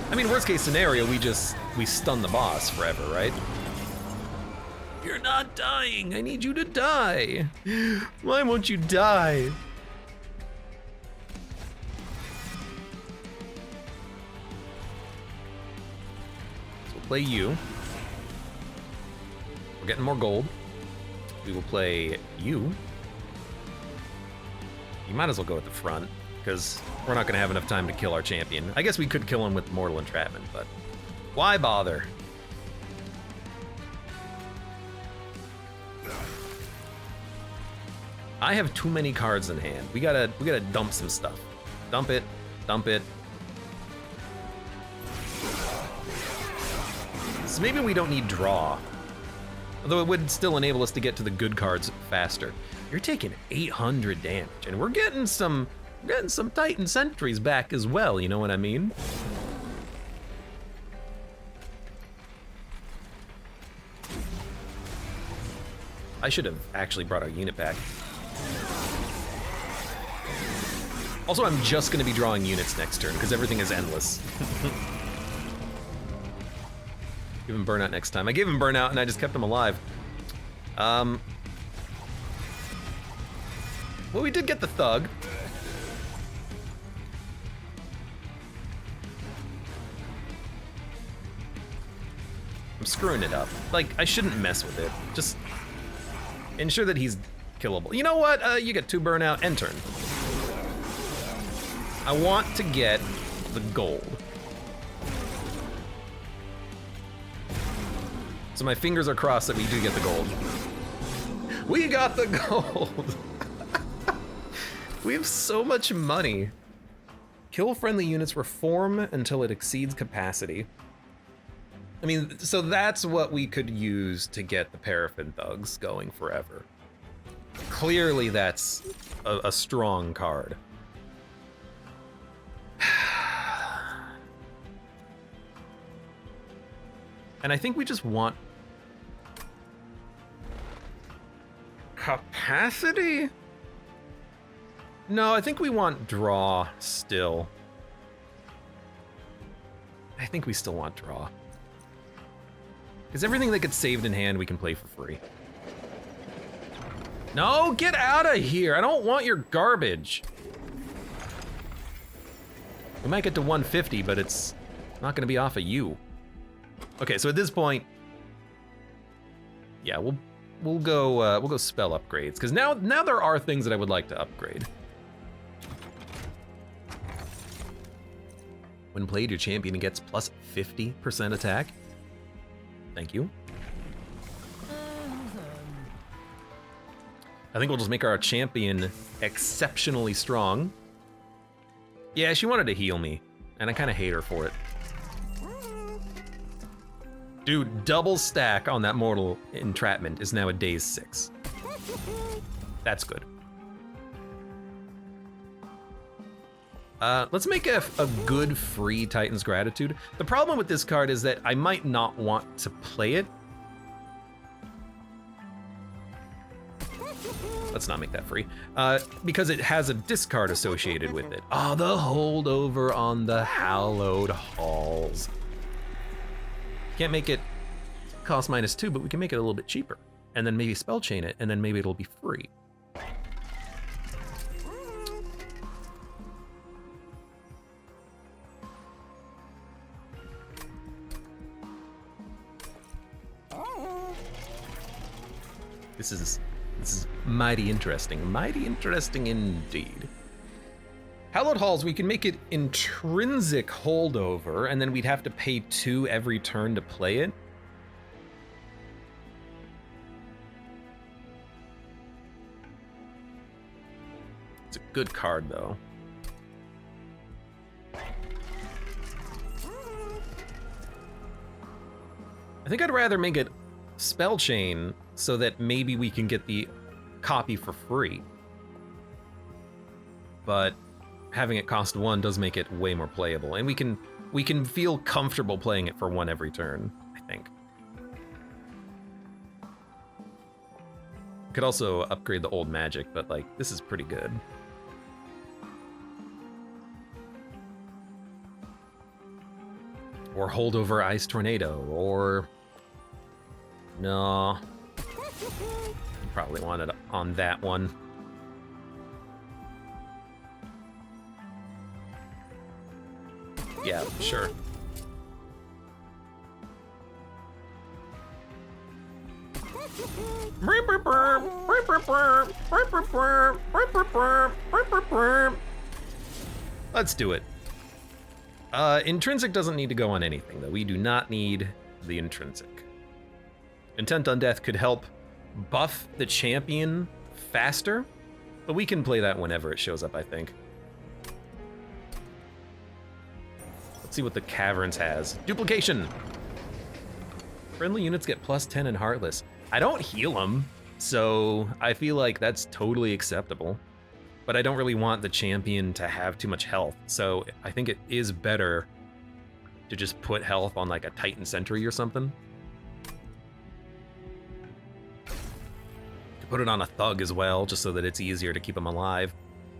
I mean, worst case scenario, we stun the boss forever, right? You're not dying. I need you to die. Why won't you die? So we'll play you. We're getting more gold. We will play you. You might as well go at the front, because we're not gonna have enough time to kill our champion. I guess we could kill him with Mortal Entrapment, but why bother? I have too many cards in hand. We gotta dump some stuff. Dump it, dump it. So maybe we don't need draw. Although it would still enable us to get to the good cards faster. You're taking 800 damage, and we're getting some Titan Sentries back as well, you know what I mean? I should have actually brought our unit back. Also, I'm just gonna be drawing units next turn, because everything is endless. Give him burnout next time. I gave him burnout and I just kept him alive. Well, we did get the thug. I'm screwing it up. Like, I shouldn't mess with it. Just ensure that he's killable. You know what? You get 2 burnout, end turn. I want to get the gold. So my fingers are crossed that we do get the gold. We got the gold! We have so much money. Kill friendly units, reform until it exceeds capacity. I mean, so that's what we could use to get the Paraffin Thugs going forever. Clearly that's a strong card. And I think we just want capacity? No, I think we want draw still. I think we still want draw. Because everything that gets saved in hand we can play for free. No, get out of here. I don't want your garbage. We might get to 150, but it's not gonna be off of you. Okay, so at this point, yeah, we'll go spell upgrades, because now there are things that I would like to upgrade. When played, your champion gets plus 50% attack. Thank you. I think we'll just make our champion exceptionally strong. Yeah, she wanted to heal me, and I kind of hate her for it. Dude, double stack on that Mortal Entrapment is now a days 6. That's good. Let's make a good free Titan's Gratitude. The problem with this card is that I might not want to play it. Let's not make that free. Because it has a discard associated with it. Oh, the holdover on the Hallowed Halls. Can't make it cost -2, but we can make it a little bit cheaper. And then maybe spell chain it, and then maybe it'll be free. This is mighty interesting indeed. Hallowed Halls, we can make it intrinsic holdover, and then we'd have to pay 2 every turn to play it. It's a good card, though. I think I'd rather make it spell chain so that maybe we can get the copy for free. But having it cost 1 does make it way more playable, and we can feel comfortable playing it for 1 every turn, I think. Could also upgrade the old magic, but like, this is pretty good. Or holdover ice tornado, or no, probably want it on that one. Yeah, sure. Let's do it. Intrinsic doesn't need to go on anything, though. We do not need the intrinsic. Intent on Death could help buff the champion faster, but we can play that whenever it shows up, I think. Let's see what the Caverns has. Duplication! Friendly units get +10 and Heartless. I don't heal them, so I feel like that's totally acceptable. But I don't really want the champion to have too much health, so I think it is better to just put health on like a Titan Sentry or something. To put it on a Thug as well, just so that it's easier to keep them alive.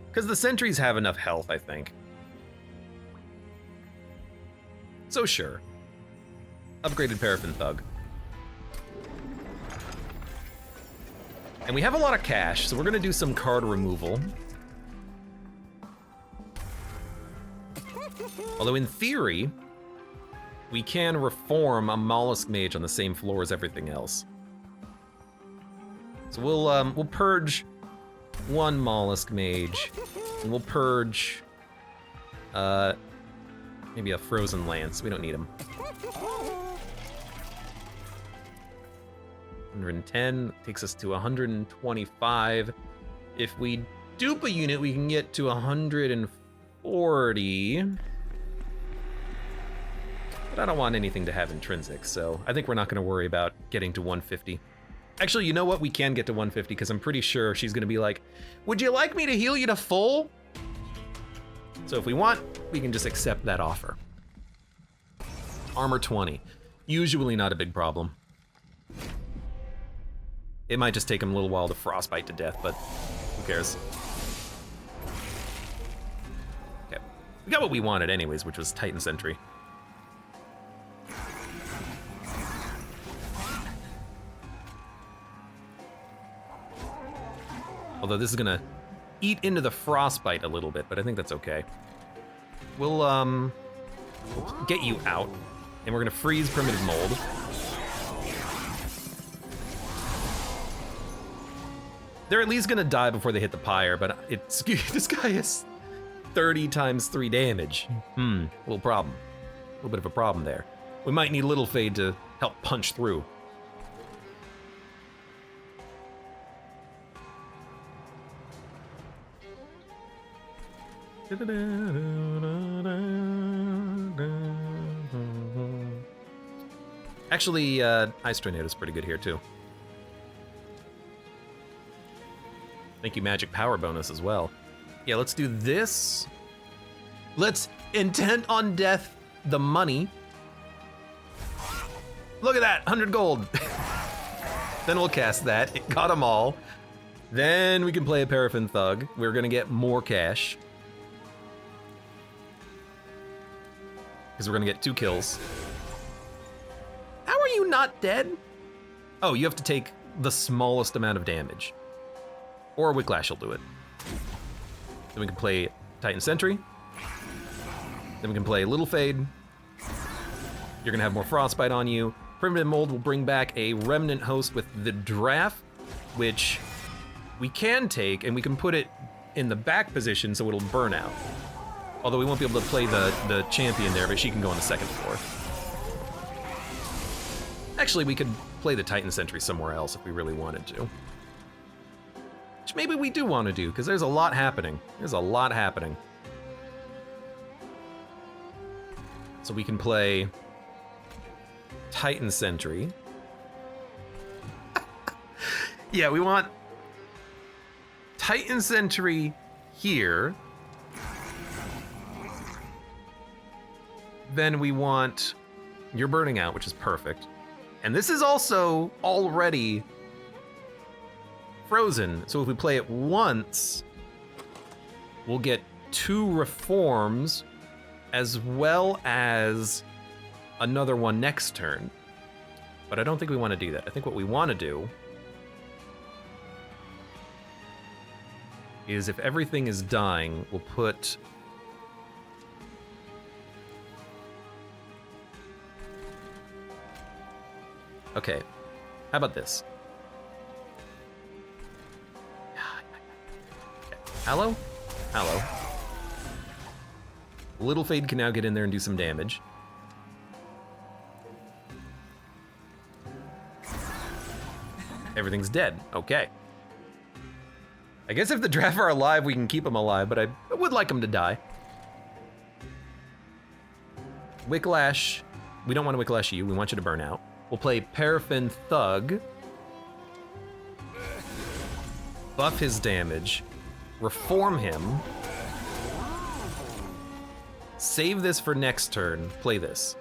Because the Sentries have enough health, I think. So sure. Upgraded Paraffin Thug. And we have a lot of cash, so we're gonna do some card removal. Although in theory, we can reform a Mollusk Mage on the same floor as everything else. So we'll purge 1 Mollusk Mage, and we'll purge maybe a Frozen Lance. We don't need him. 110 takes us to 125. If we dupe a unit, we can get to 140. But I don't want anything to have intrinsic, so I think we're not going to worry about getting to 150. Actually, you know what? We can get to 150 because I'm pretty sure she's going to be like, would you like me to heal you to full? So if we want, we can just accept that offer. Armor 20. Usually not a big problem. It might just take him a little while to frostbite to death, but who cares? Okay. We got what we wanted anyways, which was Titan Sentry. Although this is gonna eat into the frostbite a little bit, but I think that's okay. We'll get you out, and we're gonna freeze Primitive Mold. They're at least gonna die before they hit the pyre, but it's this guy is 30 times 3 damage. Little problem. A little bit of a problem there. We might need Little Fade to help punch through. Actually, Ice Tornado is pretty good here too. Thank you, Magic Power bonus as well. Yeah, let's do this. Let's Intent on Death the money. Look at that, 100 gold. Then we'll cast that. It got them all. Then we can play a Paraffin Thug. We're gonna get more cash. Because we're gonna get 2 kills. How are you not dead? Oh, you have to take the smallest amount of damage. Or Whiplash will do it. Then we can play Titan Sentry. Then we can play Little Fade. You're gonna have more Frostbite on you. Primitive Mold will bring back a Remnant Host with the Draft, which we can take, and we can put it in the back position so it'll burn out. Although we won't be able to play the champion there, but she can go on the 2nd floor. Actually, we could play the Titan Sentry somewhere else if we really wanted to. Which maybe we do want to do, because there's a lot happening. There's a lot happening. So we can play Titan Sentry. Yeah, we want Titan Sentry here. Then we want... You're burning out, which is perfect. And this is also already frozen. So if we play it once, we'll get 2 reforms as well as another one next turn. But I don't think we want to do that. I think what we want to do is if everything is dying, we'll put... Okay, how about this? Okay. Hallow? Hallow. Little Fade can now get in there and do some damage. Everything's dead. Okay. I guess if the Draft are alive, we can keep them alive, but I would like them to die. Wicklash. We don't want to Wicklash you. We want you to burn out. We'll play Paraffin Thug. Buff his damage. Reform him. Save this for next turn. Play this.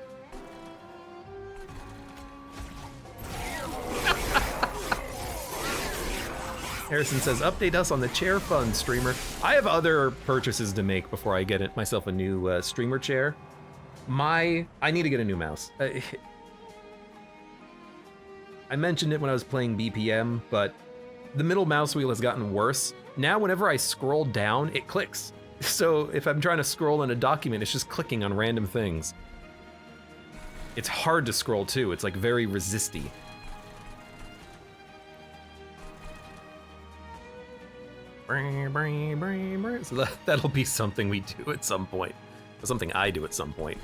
Harrison says, update us on the chair fund, streamer. I have other purchases to make before I get myself a new streamer chair. I need to get a new mouse. I mentioned it when I was playing BPM, but the middle mouse wheel has gotten worse. Now, whenever I scroll down, it clicks. So if I'm trying to scroll in a document, it's just clicking on random things. It's hard to scroll too. It's like very resisty. So that'll be something we do at some point. Something I do at some point.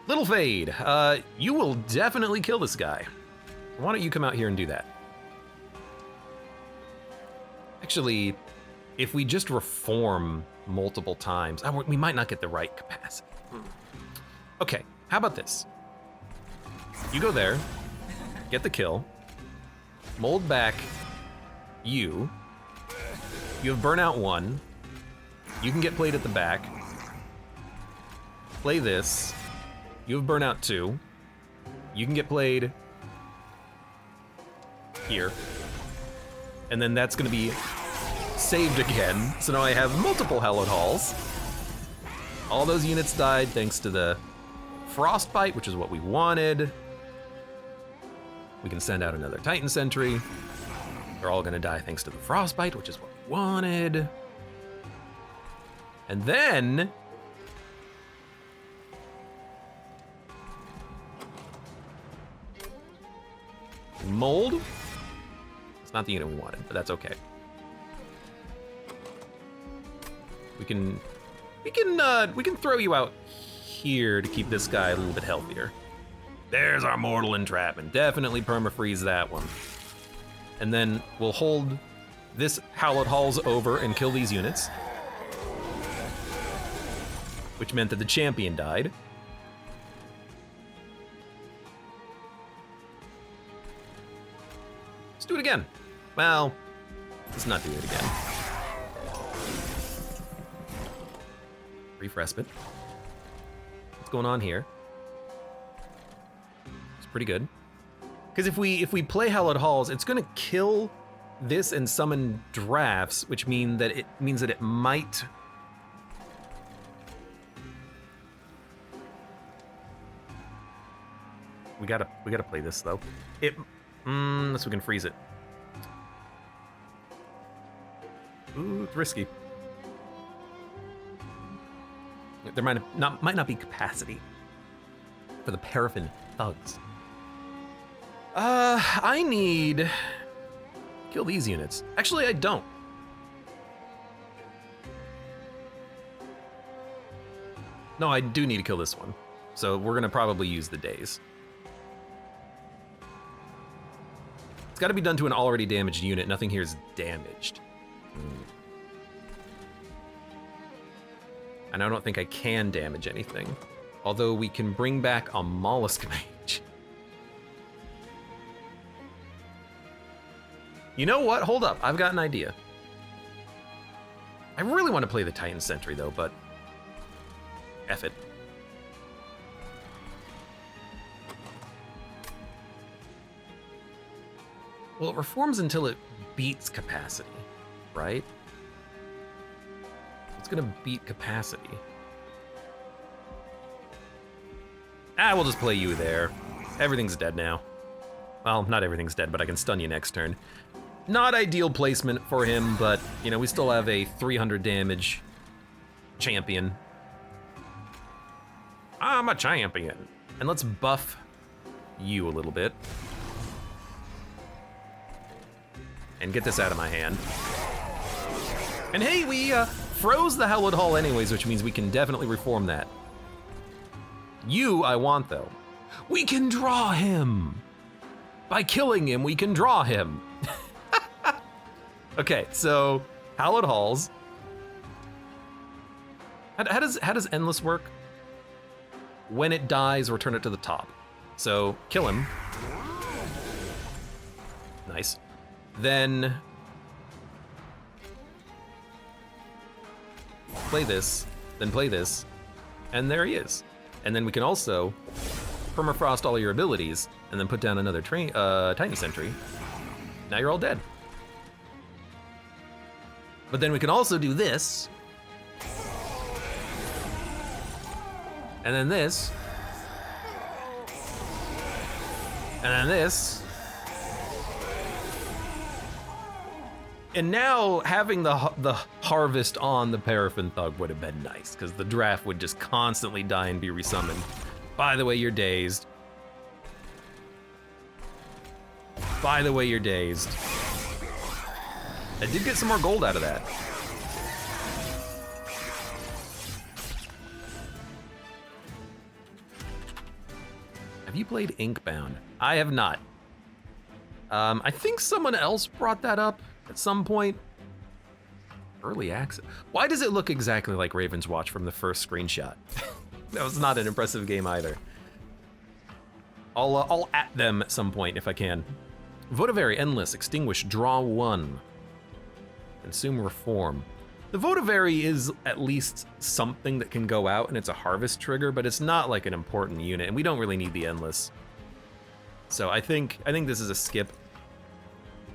Little Fade, you will definitely kill this guy. Why don't you come out here and do that? Actually, if we just reform multiple times, we might not get the right capacity. Okay, how about this? You go there, get the kill, mold back you. You have burnout 1. You can get played at the back. Play this. You have burnout 2. You can get played here. And then that's gonna be saved again. So now I have multiple Hallowed Halls. All those units died thanks to the Frostbite, which is what we wanted. We can send out another Titan Sentry. They're all gonna die thanks to the Frostbite, which is what we wanted. And then mold. It's not the unit we wanted, but that's okay. We can throw you out here to keep this guy a little bit healthier. There's our Mortal Entrapment. Definitely permafreeze that one. And then we'll hold this Hallowed Halls over and kill these units. Which meant that the champion died. Let's do it again. Well, let's not do it again. Brief respite. What's going on here? It's pretty good. Because if we play Hallowed Halls, it's gonna kill this and summon drafts, which means that it might. We gotta play this though. Unless we can freeze it. Ooh, it's risky. There might not be capacity for the Paraffin Thugs. I need kill these units. Actually, I don't. No, I do need to kill this one. So we're gonna probably use the days. It's gotta be done to an already damaged unit. Nothing here is damaged. And I don't think I can damage anything. Although we can bring back a Mollusk Mage. You know what? Hold up. I've got an idea. I really want to play the Titan Sentry though, but F it. Well, it reforms until it beats capacity, right? It's gonna beat capacity. We'll just play you there. Everything's dead now. Well, not everything's dead, but I can stun you next turn. Not ideal placement for him, but, you know, we still have a 300 damage champion. I'm a champion. And let's buff you a little bit. And get this out of my hand. And hey, we froze the Hallowed Hall anyways, which means we can definitely reform that. You, I want though. We can draw him. By killing him, we can draw him. Okay, so Hallowed Halls. How does Endless work? When it dies, return it to the top. So kill him. Nice. Then play this, then play this, and there he is. And then we can also permafrost all your abilities, and then put down another Titan Sentry. Now you're all dead. But then we can also do this, and then this, and then this. And now having the harvest on the Paraffin Thug would have been nice, because the draft would just constantly die and be resummoned. By the way, you're dazed. By the way, you're dazed. I did get some more gold out of that. Have you played Inkbound? I have not. I think someone else brought that up at some point. Early access. Why does it look exactly like Raven's Watch from the first screenshot? That was not an impressive game either. I'll at them at some point if I can. Votavary, Endless, Extinguish, Draw 1. Consume, Reform. The Votavary is at least something that can go out, and it's a harvest trigger, but it's not like an important unit, and we don't really need the Endless. So I think this is a skip.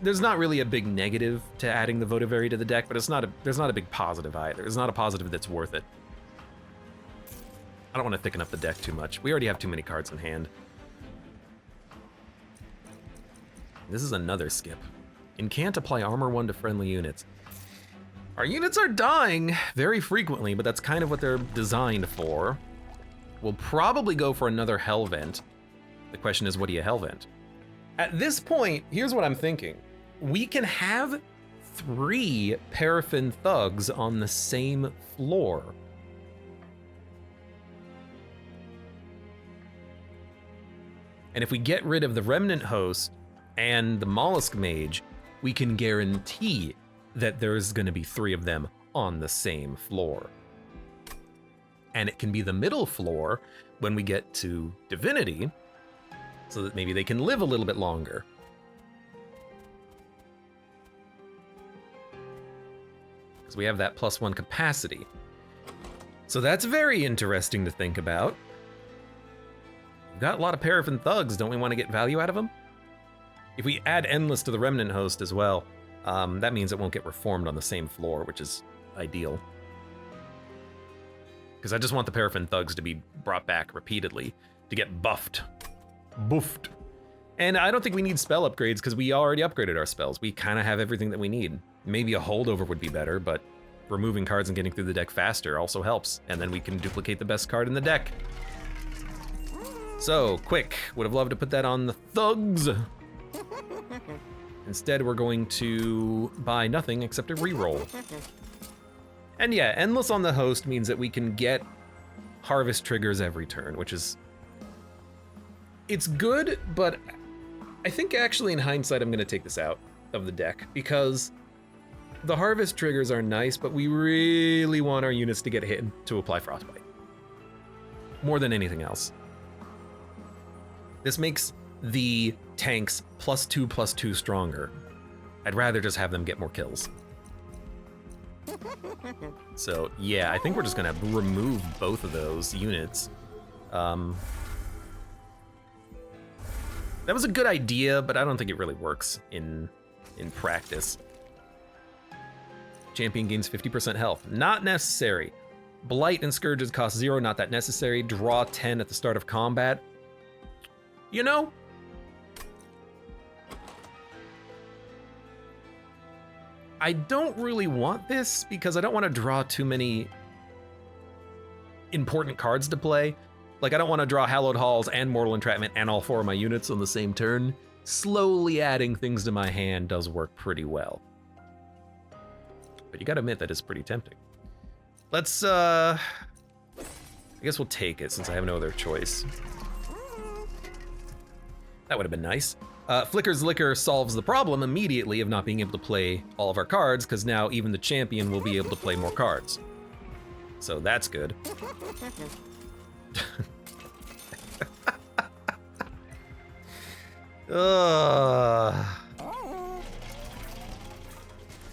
There's not really a big negative to adding the Votavary to the deck, but there's not a big positive either. It's not a positive that's worth it. I don't want to thicken up the deck too much. We already have too many cards in hand. This is another skip. Incant, apply armor 1 to friendly units. Our units are dying very frequently, but that's kind of what they're designed for. We'll probably go for another Hellvent. The question is, what do you Hellvent? At this point, here's what I'm thinking. We can have 3 Paraffin Thugs on the same floor. And if we get rid of the Remnant Host and the Mollusk Mage, we can guarantee that there's gonna be 3 of them on the same floor. And it can be the middle floor when we get to Divinity, so that maybe they can live a little bit longer. Because we have that +1 capacity. So that's very interesting to think about. We've got a lot of Paraffin Thugs, don't we want to get value out of them? If we add Endless to the Remnant Host as well, that means it won't get reformed on the same floor, which is ideal. Because I just want the Paraffin Thugs to be brought back repeatedly, to get buffed. Boofed. And I don't think we need spell upgrades because we already upgraded our spells. We kind of have everything that we need. Maybe a holdover would be better, but removing cards and getting through the deck faster also helps. And then we can duplicate the best card in the deck. So, quick. Would have loved to put that on the Thugs. Instead, we're going to buy nothing except a reroll. And yeah, Endless on the Host means that we can get harvest triggers every turn, which is... It's good, but I think actually in hindsight I'm gonna take this out of the deck because the harvest triggers are nice, but we really want our units to get hit to apply Frostbite. More than anything else. This makes the tanks +2/+2 stronger. I'd rather just have them get more kills. So yeah, I think we're just gonna remove both of those units. That was a good idea, but I don't think it really works in practice. Champion gains 50% health. Not necessary. Blight and Scourges cost 0, not that necessary. Draw 10 at the start of combat. You know, I don't really want this because I don't want to draw too many important cards to play. Like, I don't want to draw Hallowed Halls and Mortal Entrapment and all 4 of my units on the same turn. Slowly adding things to my hand does work pretty well. But you gotta admit that it's pretty tempting. Let's, I guess we'll take it since I have no other choice. That would have been nice. Flicker's Liquor solves the problem immediately of not being able to play all of our cards, because now even the champion will be able to play more cards. So that's good.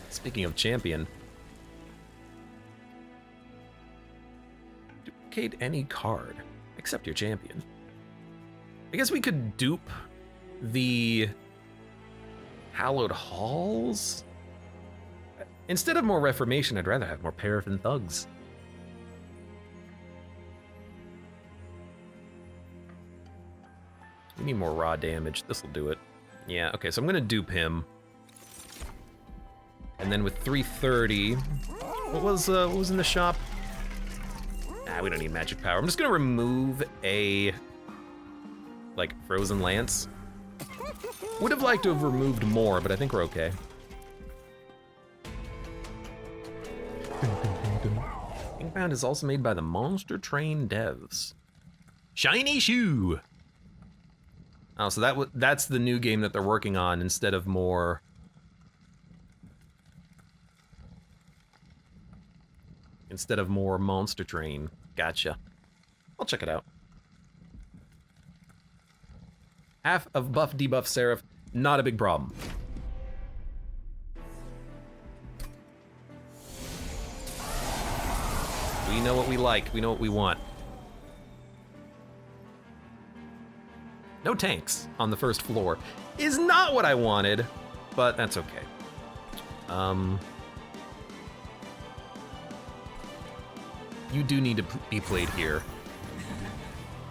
Speaking of champion. Duplicate any card, except your champion. I guess we could dupe the Hallowed Halls? Instead of more Reformation, I'd rather have more Paraffin Thugs. We need more raw damage. This'll do it. Yeah, okay, so I'm gonna dupe him. And then with 330, what was in the shop? Ah, we don't need magic power. I'm just gonna remove a, like, Frozen Lance. Would have liked to have removed more, but I think we're okay. Inkbound is also made by the Monster Train devs. Shiny Shoe! Oh, so that's the new game that they're working on instead of more... Instead of more Monster Train. Gotcha. I'll check it out. Half of buff debuff Seraph, not a big problem. We know what we like, we know what we want. No tanks on the first floor is not what I wanted, but that's okay. You do need to be played here.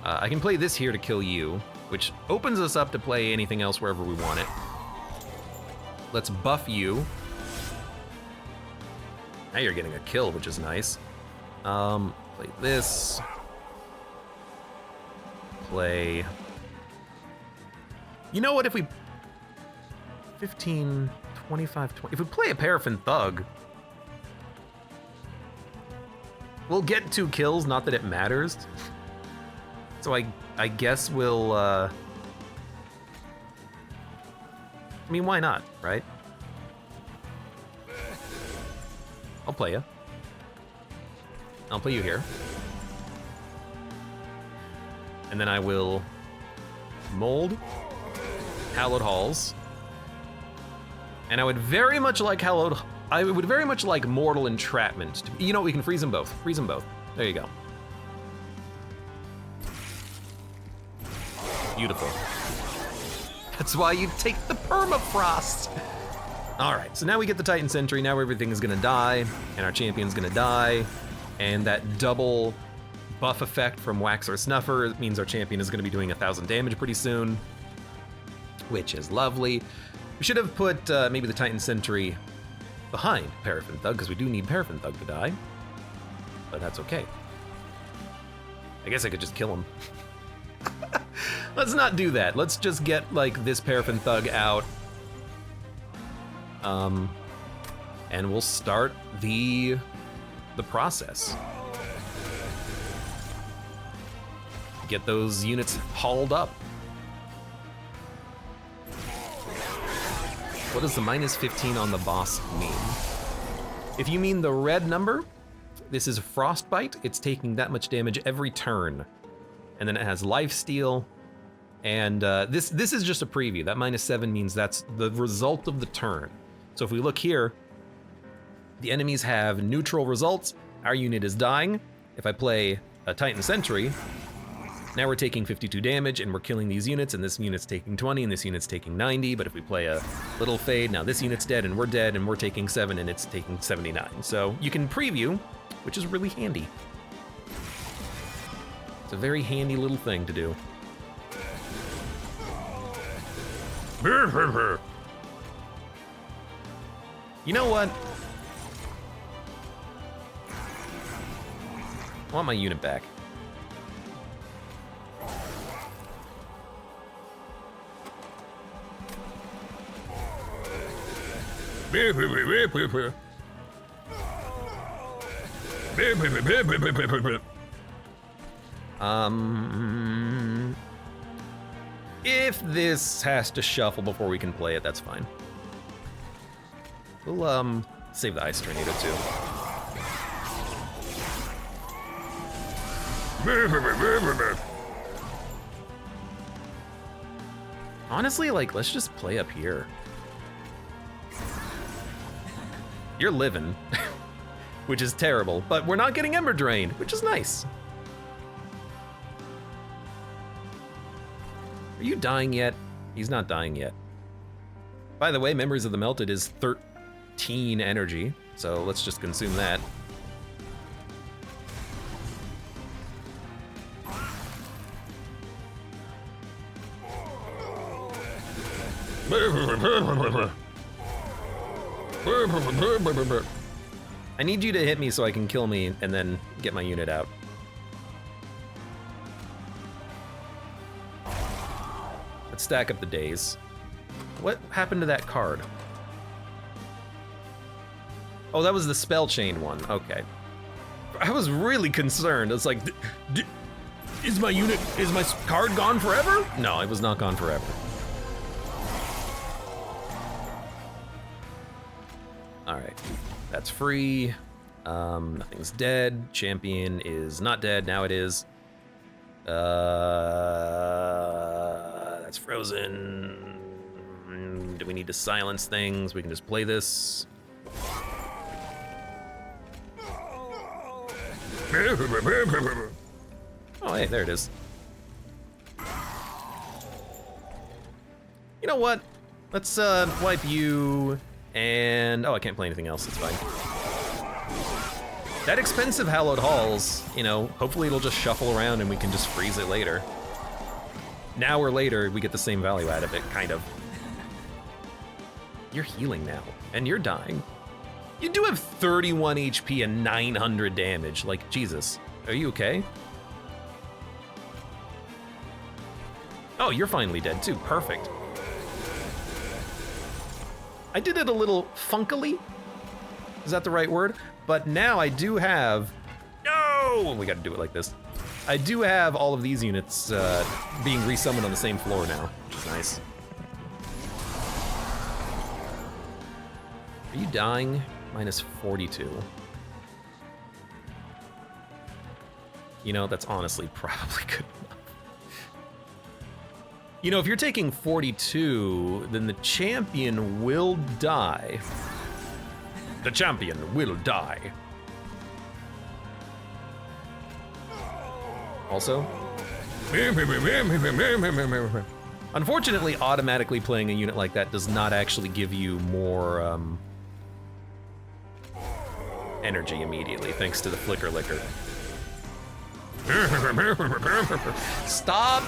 I can play this here to kill you, which opens us up to play anything else wherever we want it. Let's buff you. Now you're getting a kill, which is nice. Play this. Play... You know what, if we... 15, 25, 20... If we play a Paraffin Thug... We'll get 2 kills, not that it matters. So I guess we'll, I mean, why not, right? I'll play you. I'll play you here. And then I will mold Hallowed Halls. And I would very much like I would very much like Mortal Entrapment. You know what, we can freeze them both. Freeze them both. There you go. Beautiful. That's why you take the permafrost. All right, so now we get the Titan Sentry. Now everything is gonna die, and our champion's gonna die. And that double buff effect from Wax or Snuffer means our champion is gonna be doing 1,000 damage pretty soon, which is lovely. We should have put maybe the Titan Sentry behind Paraffin Thug, because we do need Paraffin Thug to die. But that's okay. I guess I could just kill him. Let's not do that. Let's just get, like, this Paraffin Thug out. And we'll start the process. Get those units hauled up. What does the -15 on the boss mean? If you mean the red number, this is Frostbite. It's taking that much damage every turn. And then it has Lifesteal. And this is just a preview. That -7 means that's the result of the turn. So if we look here, The enemies have neutral results. Our unit is dying. If I play a Titan Sentry, now we're taking 52 damage and we're killing these units, and this unit's taking 20 and this unit's taking 90. But if we play a Little Fade, now this unit's dead and we're taking 7 and it's taking 79. So you can preview, which is really handy. It's a very handy little thing to do. You know what? I want my unit back. If this has to shuffle before we can play it, that's fine. We'll save the Ice Tornado too. Honestly, like, let's just play up here. You're living, which is terrible, but we're not getting Ember Drain, which is nice. Are you dying yet? He's not dying yet. By the way, Memories of the Melted is 13 energy, so let's just consume that. I need you to hit me so I can kill me and then get my unit out. Let's stack up the days. What happened to that card? Oh, that was the spell chain one. Okay. I was really concerned. It's like, is my card gone forever? No, it was not gone forever. All right, that's free. Nothing's dead. Champion is not dead, now it is. That's frozen. Do we need to silence things? We can just play this. Oh, hey, there it is. You know what? Let's wipe you. And, oh, I can't play anything else, it's fine. That expensive Hallowed Halls, you know, hopefully it'll just shuffle around and we can just freeze it later. Now or later, we get the same value out of it, kind of. You're healing now, and you're dying. You do have 31 HP and 900 damage, like, Jesus. Are you okay? Oh, you're finally dead too, perfect. I did it a little funkily. Is that the right word? But now I do have, no, we gotta do it like this. I do have all of these units being resummoned on the same floor now, which is nice. Are you dying? Minus 42. You know, that's honestly probably good enough. You know, if you're taking 42, then the champion will die. The champion will die. Also, unfortunately, automatically playing a unit like that does not actually give you more energy immediately, thanks to the Flicker Licker. Stop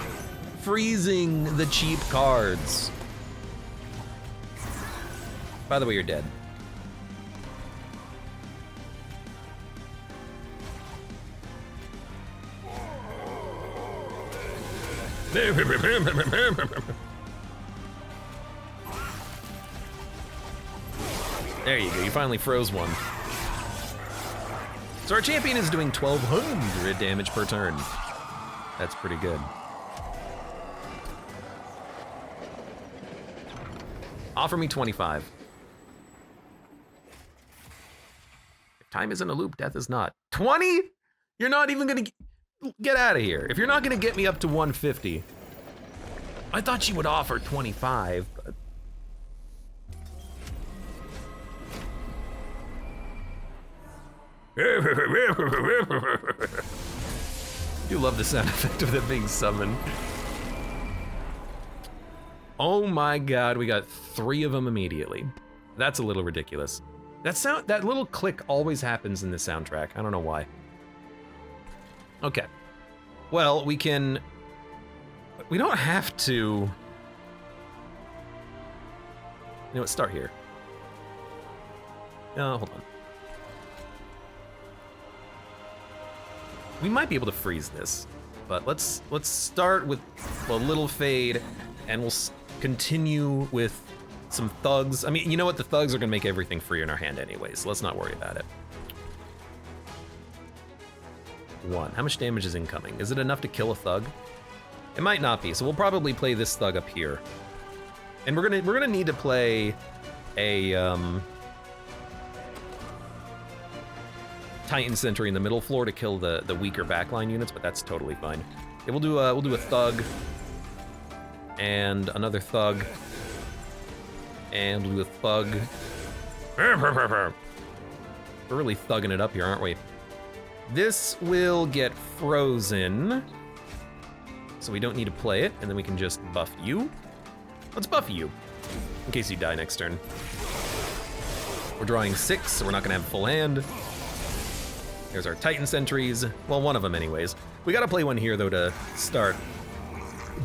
freezing the cheap cards. By the way, you're dead. There you go, you finally froze one. So our champion is doing 1200 damage per turn. That's pretty good. Offer me 25. If time isn't a loop, death is not. 20? You're not even gonna get out of here. If you're not gonna get me up to 150. I thought she would offer 25, but. do love the sound effect of them being summoned. Oh my god, we got 3 of them immediately. That's a little ridiculous. That little click always happens in the soundtrack. I don't know why. Okay. Well, we don't have to. You know what, start here. No, hold on. We might be able to freeze this, but let's start with a little fade, and we'll continue with some thugs. I mean, you know what? The thugs are gonna make everything free in our hand anyways, so let's not worry about it. 1. How much damage is incoming? Is it enough to kill a thug? It might not be, so we'll probably play this thug up here. And we're gonna need to play a Titan Sentry in the middle floor to kill the weaker backline units, but that's totally fine. Yeah, we'll do a thug and another thug and we'll do a thug. We're really thugging it up here, aren't we? This will get frozen, so we don't need to play it, and then we can just buff you. Let's buff you, in case you die next turn. We're drawing 6, so we're not gonna have full hand. There's our Titan Sentries. Well, one of them anyways. We gotta play one here though to start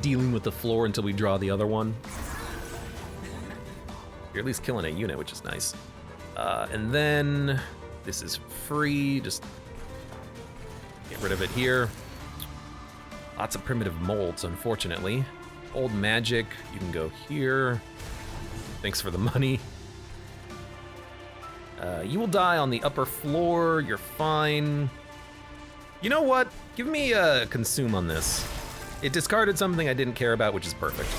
dealing with the floor until we draw the other one. You're at least killing a unit, which is nice. And then this is free, just get rid of it here. Lots of primitive molds, unfortunately. Old magic, you can go here. Thanks for the money. You will die on the upper floor, you're fine. You know what? Give me a consume on this. It discarded something I didn't care about, which is perfect.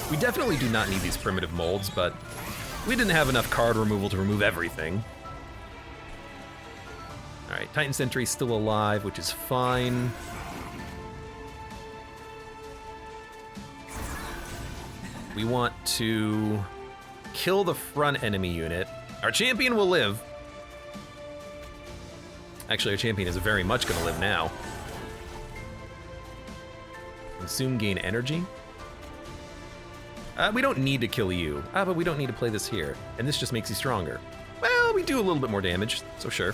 We definitely do not need these primitive molds, but we didn't have enough card removal to remove everything. All right, Titan Sentry's still alive, which is fine. We want to kill the front enemy unit. Our champion will live. Actually, our champion is very much gonna live now. Consume, gain energy. We don't need to kill you. But we don't need to play this here. And this just makes you stronger. Well, we do a little bit more damage, so sure.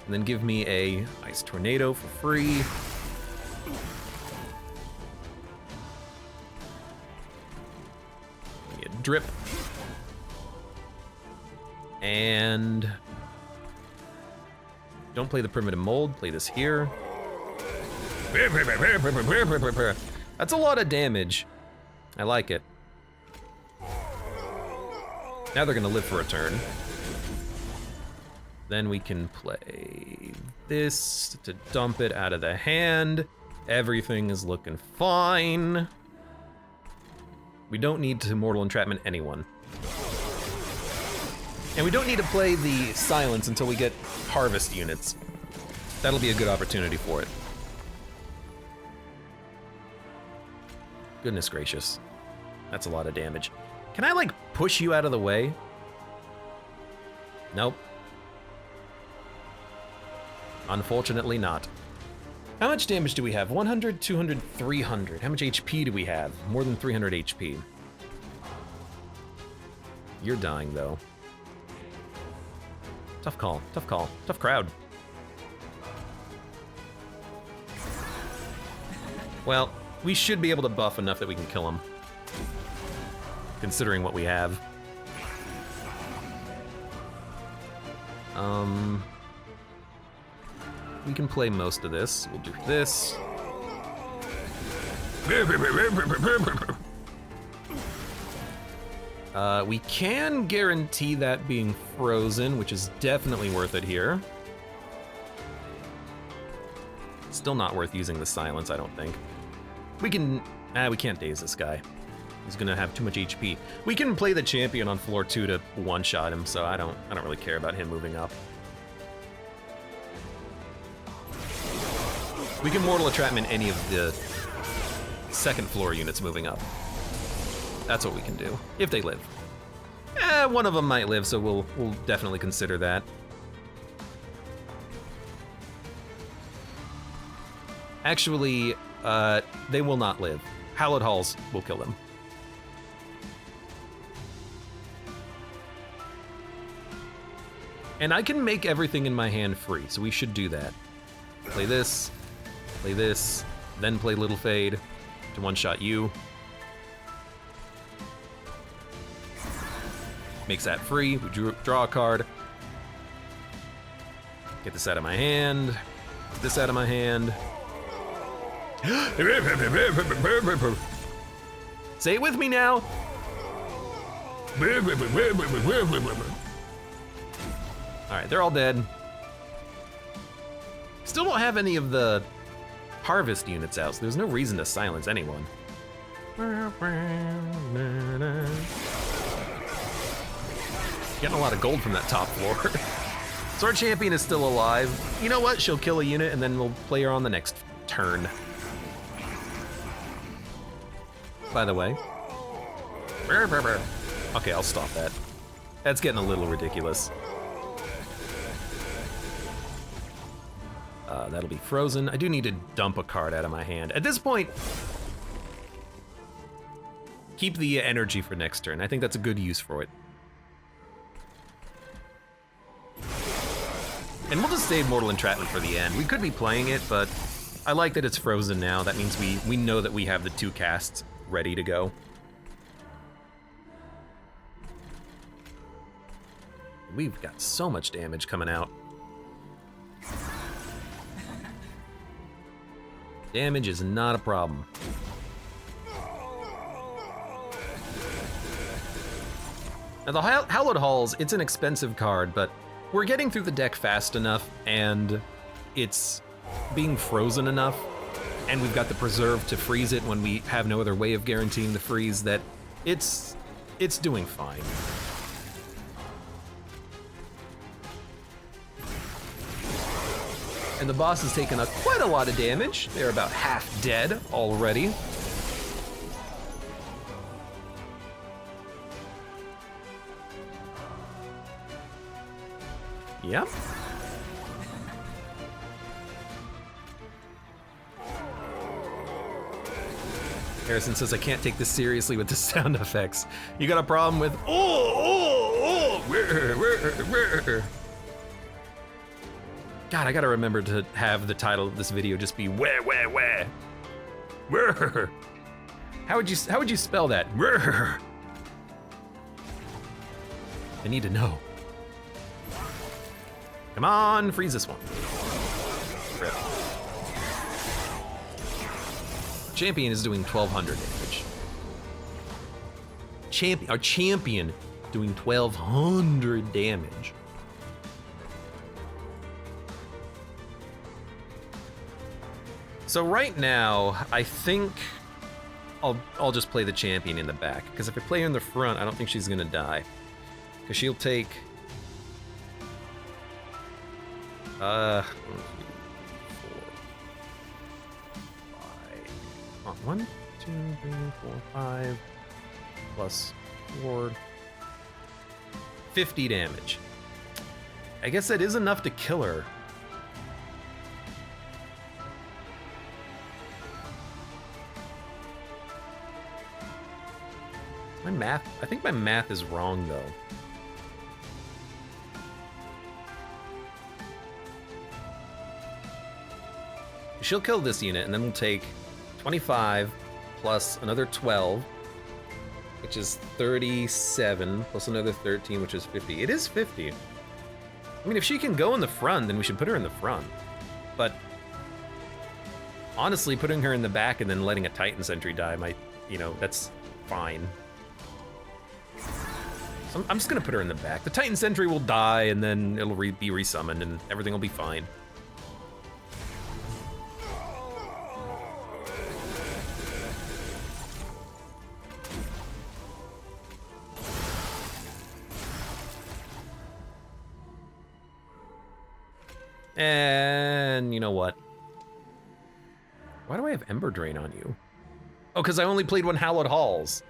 And then give me a Ice Tornado for free. Give me a drip. And don't play the primitive mold, play this here. That's a lot of damage. I like it. Now they're gonna live for a turn. Then we can play this to dump it out of the hand. Everything is looking fine. We don't need to Mortal Entrapment anyone. And we don't need to play the Silence until we get Harvest units. That'll be a good opportunity for it. Goodness gracious. That's a lot of damage. Can I, like, push you out of the way? Nope. Unfortunately not. How much damage do we have? 100, 200, 300. How much HP do we have? More than 300 HP. You're dying, though. Tough call, tough call, tough crowd. Well, we should be able to buff enough that we can kill him. Considering what we have. We can play most of this. We'll do this. We can guarantee that being frozen, which is definitely worth it here. Still not worth using the Silence, I don't think. We can, we can't daze this guy. He's gonna have too much HP. We can play the champion on floor 2 to one-shot him, so I don't really care about him moving up. We can Mortal Entrapment any of the second floor units moving up. That's what we can do, if they live. One of them might live, so we'll definitely consider that. Actually, they will not live. Hallowed Halls will kill them. And I can make everything in my hand free, so we should do that. Play this, then play Little Fade to one-shot you. Makes that free, we draw a card. Get this out of my hand, get this out of my hand. Say it with me now. All right, they're all dead. Still don't have any of the harvest units out, so there's no reason to silence anyone. Getting a lot of gold from that top floor. So our champion is still alive. You know what? She'll kill a unit and then we'll play her on the next turn. By the way. Okay, I'll stop that. That's getting a little ridiculous. That'll be frozen. I do need to dump a card out of my hand. At this point, keep the energy for next turn. I think that's a good use for it. And we'll just save Mortal Entrapment for the end. We could be playing it, but I like that it's frozen now. That means we know that we have the 2 casts ready to go. We've got so much damage coming out. Damage is not a problem. Now the Hallowed Halls, it's an expensive card, but we're getting through the deck fast enough, and it's being frozen enough, and we've got the preserve to freeze it when we have no other way of guaranteeing the freeze, that it's doing fine. And the boss has taken quite a lot of damage. They're about half dead already. Yep. Harrison says, I can't take this seriously with the sound effects. You got a problem with, God, I gotta remember to have the title of this video just be where. How would you spell that? I need to know. Come on, freeze this one. Rip. Champion is doing 1,200 damage. Our champion doing 1,200 damage. So right now, I think I'll just play the champion in the back, because if I play her in the front, I don't think she's gonna die. Because she'll take 1, 2, 4, 5. 1, 2, 3, 4, 5 plus 4. 50 damage. I guess that is enough to kill her. I think my math is wrong though. She'll kill this unit, and then we'll take 25 plus another 12, which is 37, plus another 13, which is 50. It is 50. I mean, if she can go in the front, then we should put her in the front. But honestly, putting her in the back and then letting a Titan Sentry die might, that's fine. So I'm just gonna put her in the back. The Titan Sentry will die, and then it'll be resummoned, and everything will be fine. And you know what? Why do I have Ember Drain on you? Oh, because I only played 1 Hallowed Halls.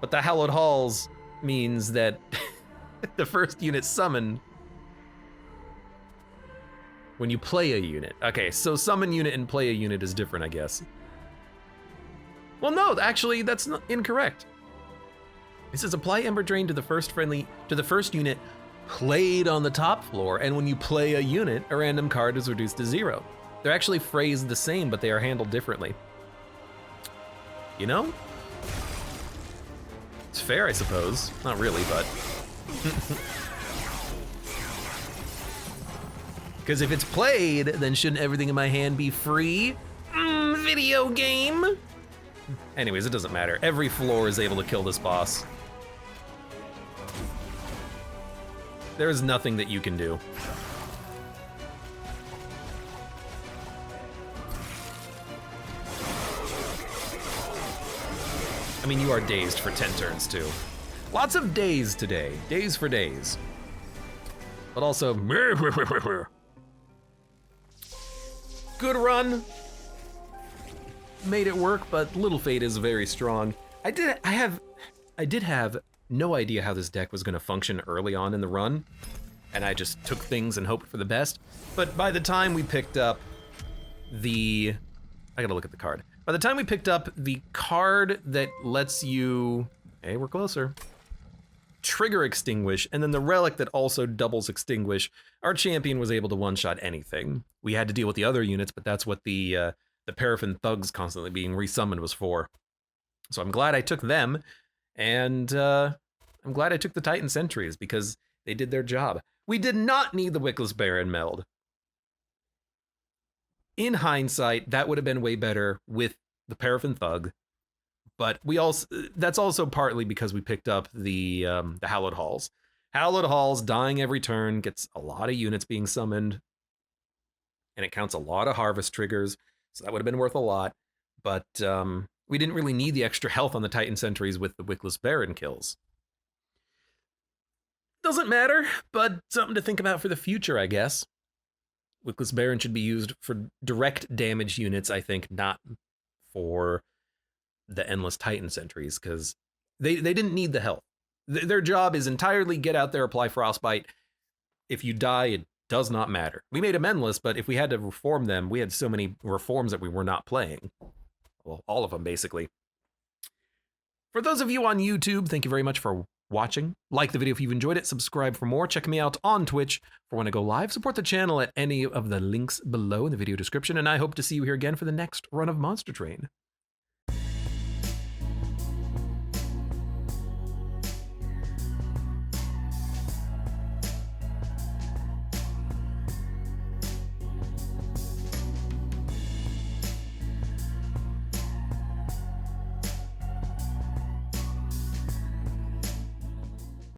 But the Hallowed Halls means that the first unit summoned when you play a unit. Okay, so summon unit and play a unit is different, I guess. Well, no, actually, that's not incorrect. It says apply Ember Drain to the first unit played on the top floor, and when you play a unit, a random card is reduced to 0. They're actually phrased the same, but they are handled differently. You know? It's fair, I suppose. Not really, but. Because if it's played, then shouldn't everything in my hand be free? Video game! Anyways, it doesn't matter. Every floor is able to kill this boss. There is nothing that you can do. I mean, you are dazed for 10 turns too. Lots of days today. Days for days. But also, good run. Made it work, but Little Fate is very strong. I did have no idea how this deck was gonna function early on in the run, and I just took things and hoped for the best. But by the time we picked up I gotta look at the card. By the time we picked up the card that lets you, hey, we're closer, trigger Extinguish, and then the relic that also doubles Extinguish, our champion was able to one-shot anything. We had to deal with the other units, but that's what the Paraffin Thugs constantly being resummoned was for. So I'm glad I took them, and I'm glad I took the Titan Sentries because they did their job. We did not need the Wickless Baron meld. In hindsight, that would have been way better with the Paraffin Thug, but that's also partly because we picked up the Hallowed Halls. Hallowed Halls dying every turn gets a lot of units being summoned, and it counts a lot of harvest triggers, so that would have been worth a lot, but we didn't really need the extra health on the Titan Sentries with the Wickless Baron kills. Doesn't matter, but something to think about for the future, I guess. Wickless Baron should be used for direct damage units, I think, not for the endless Titan Sentries, because they didn't need the health. Their job is entirely get out there, apply Frostbite. If you die, it does not matter. We made them endless, but if we had to reform them, we had so many reforms that we were not playing. Well, all of them, basically. For those of you on YouTube, thank you very much for watching. Like the video if you've enjoyed it, subscribe for more, check me out on Twitch for when I go live, support the channel at any of the links below in the video description, and I hope to see you here again for the next run of Monster Train.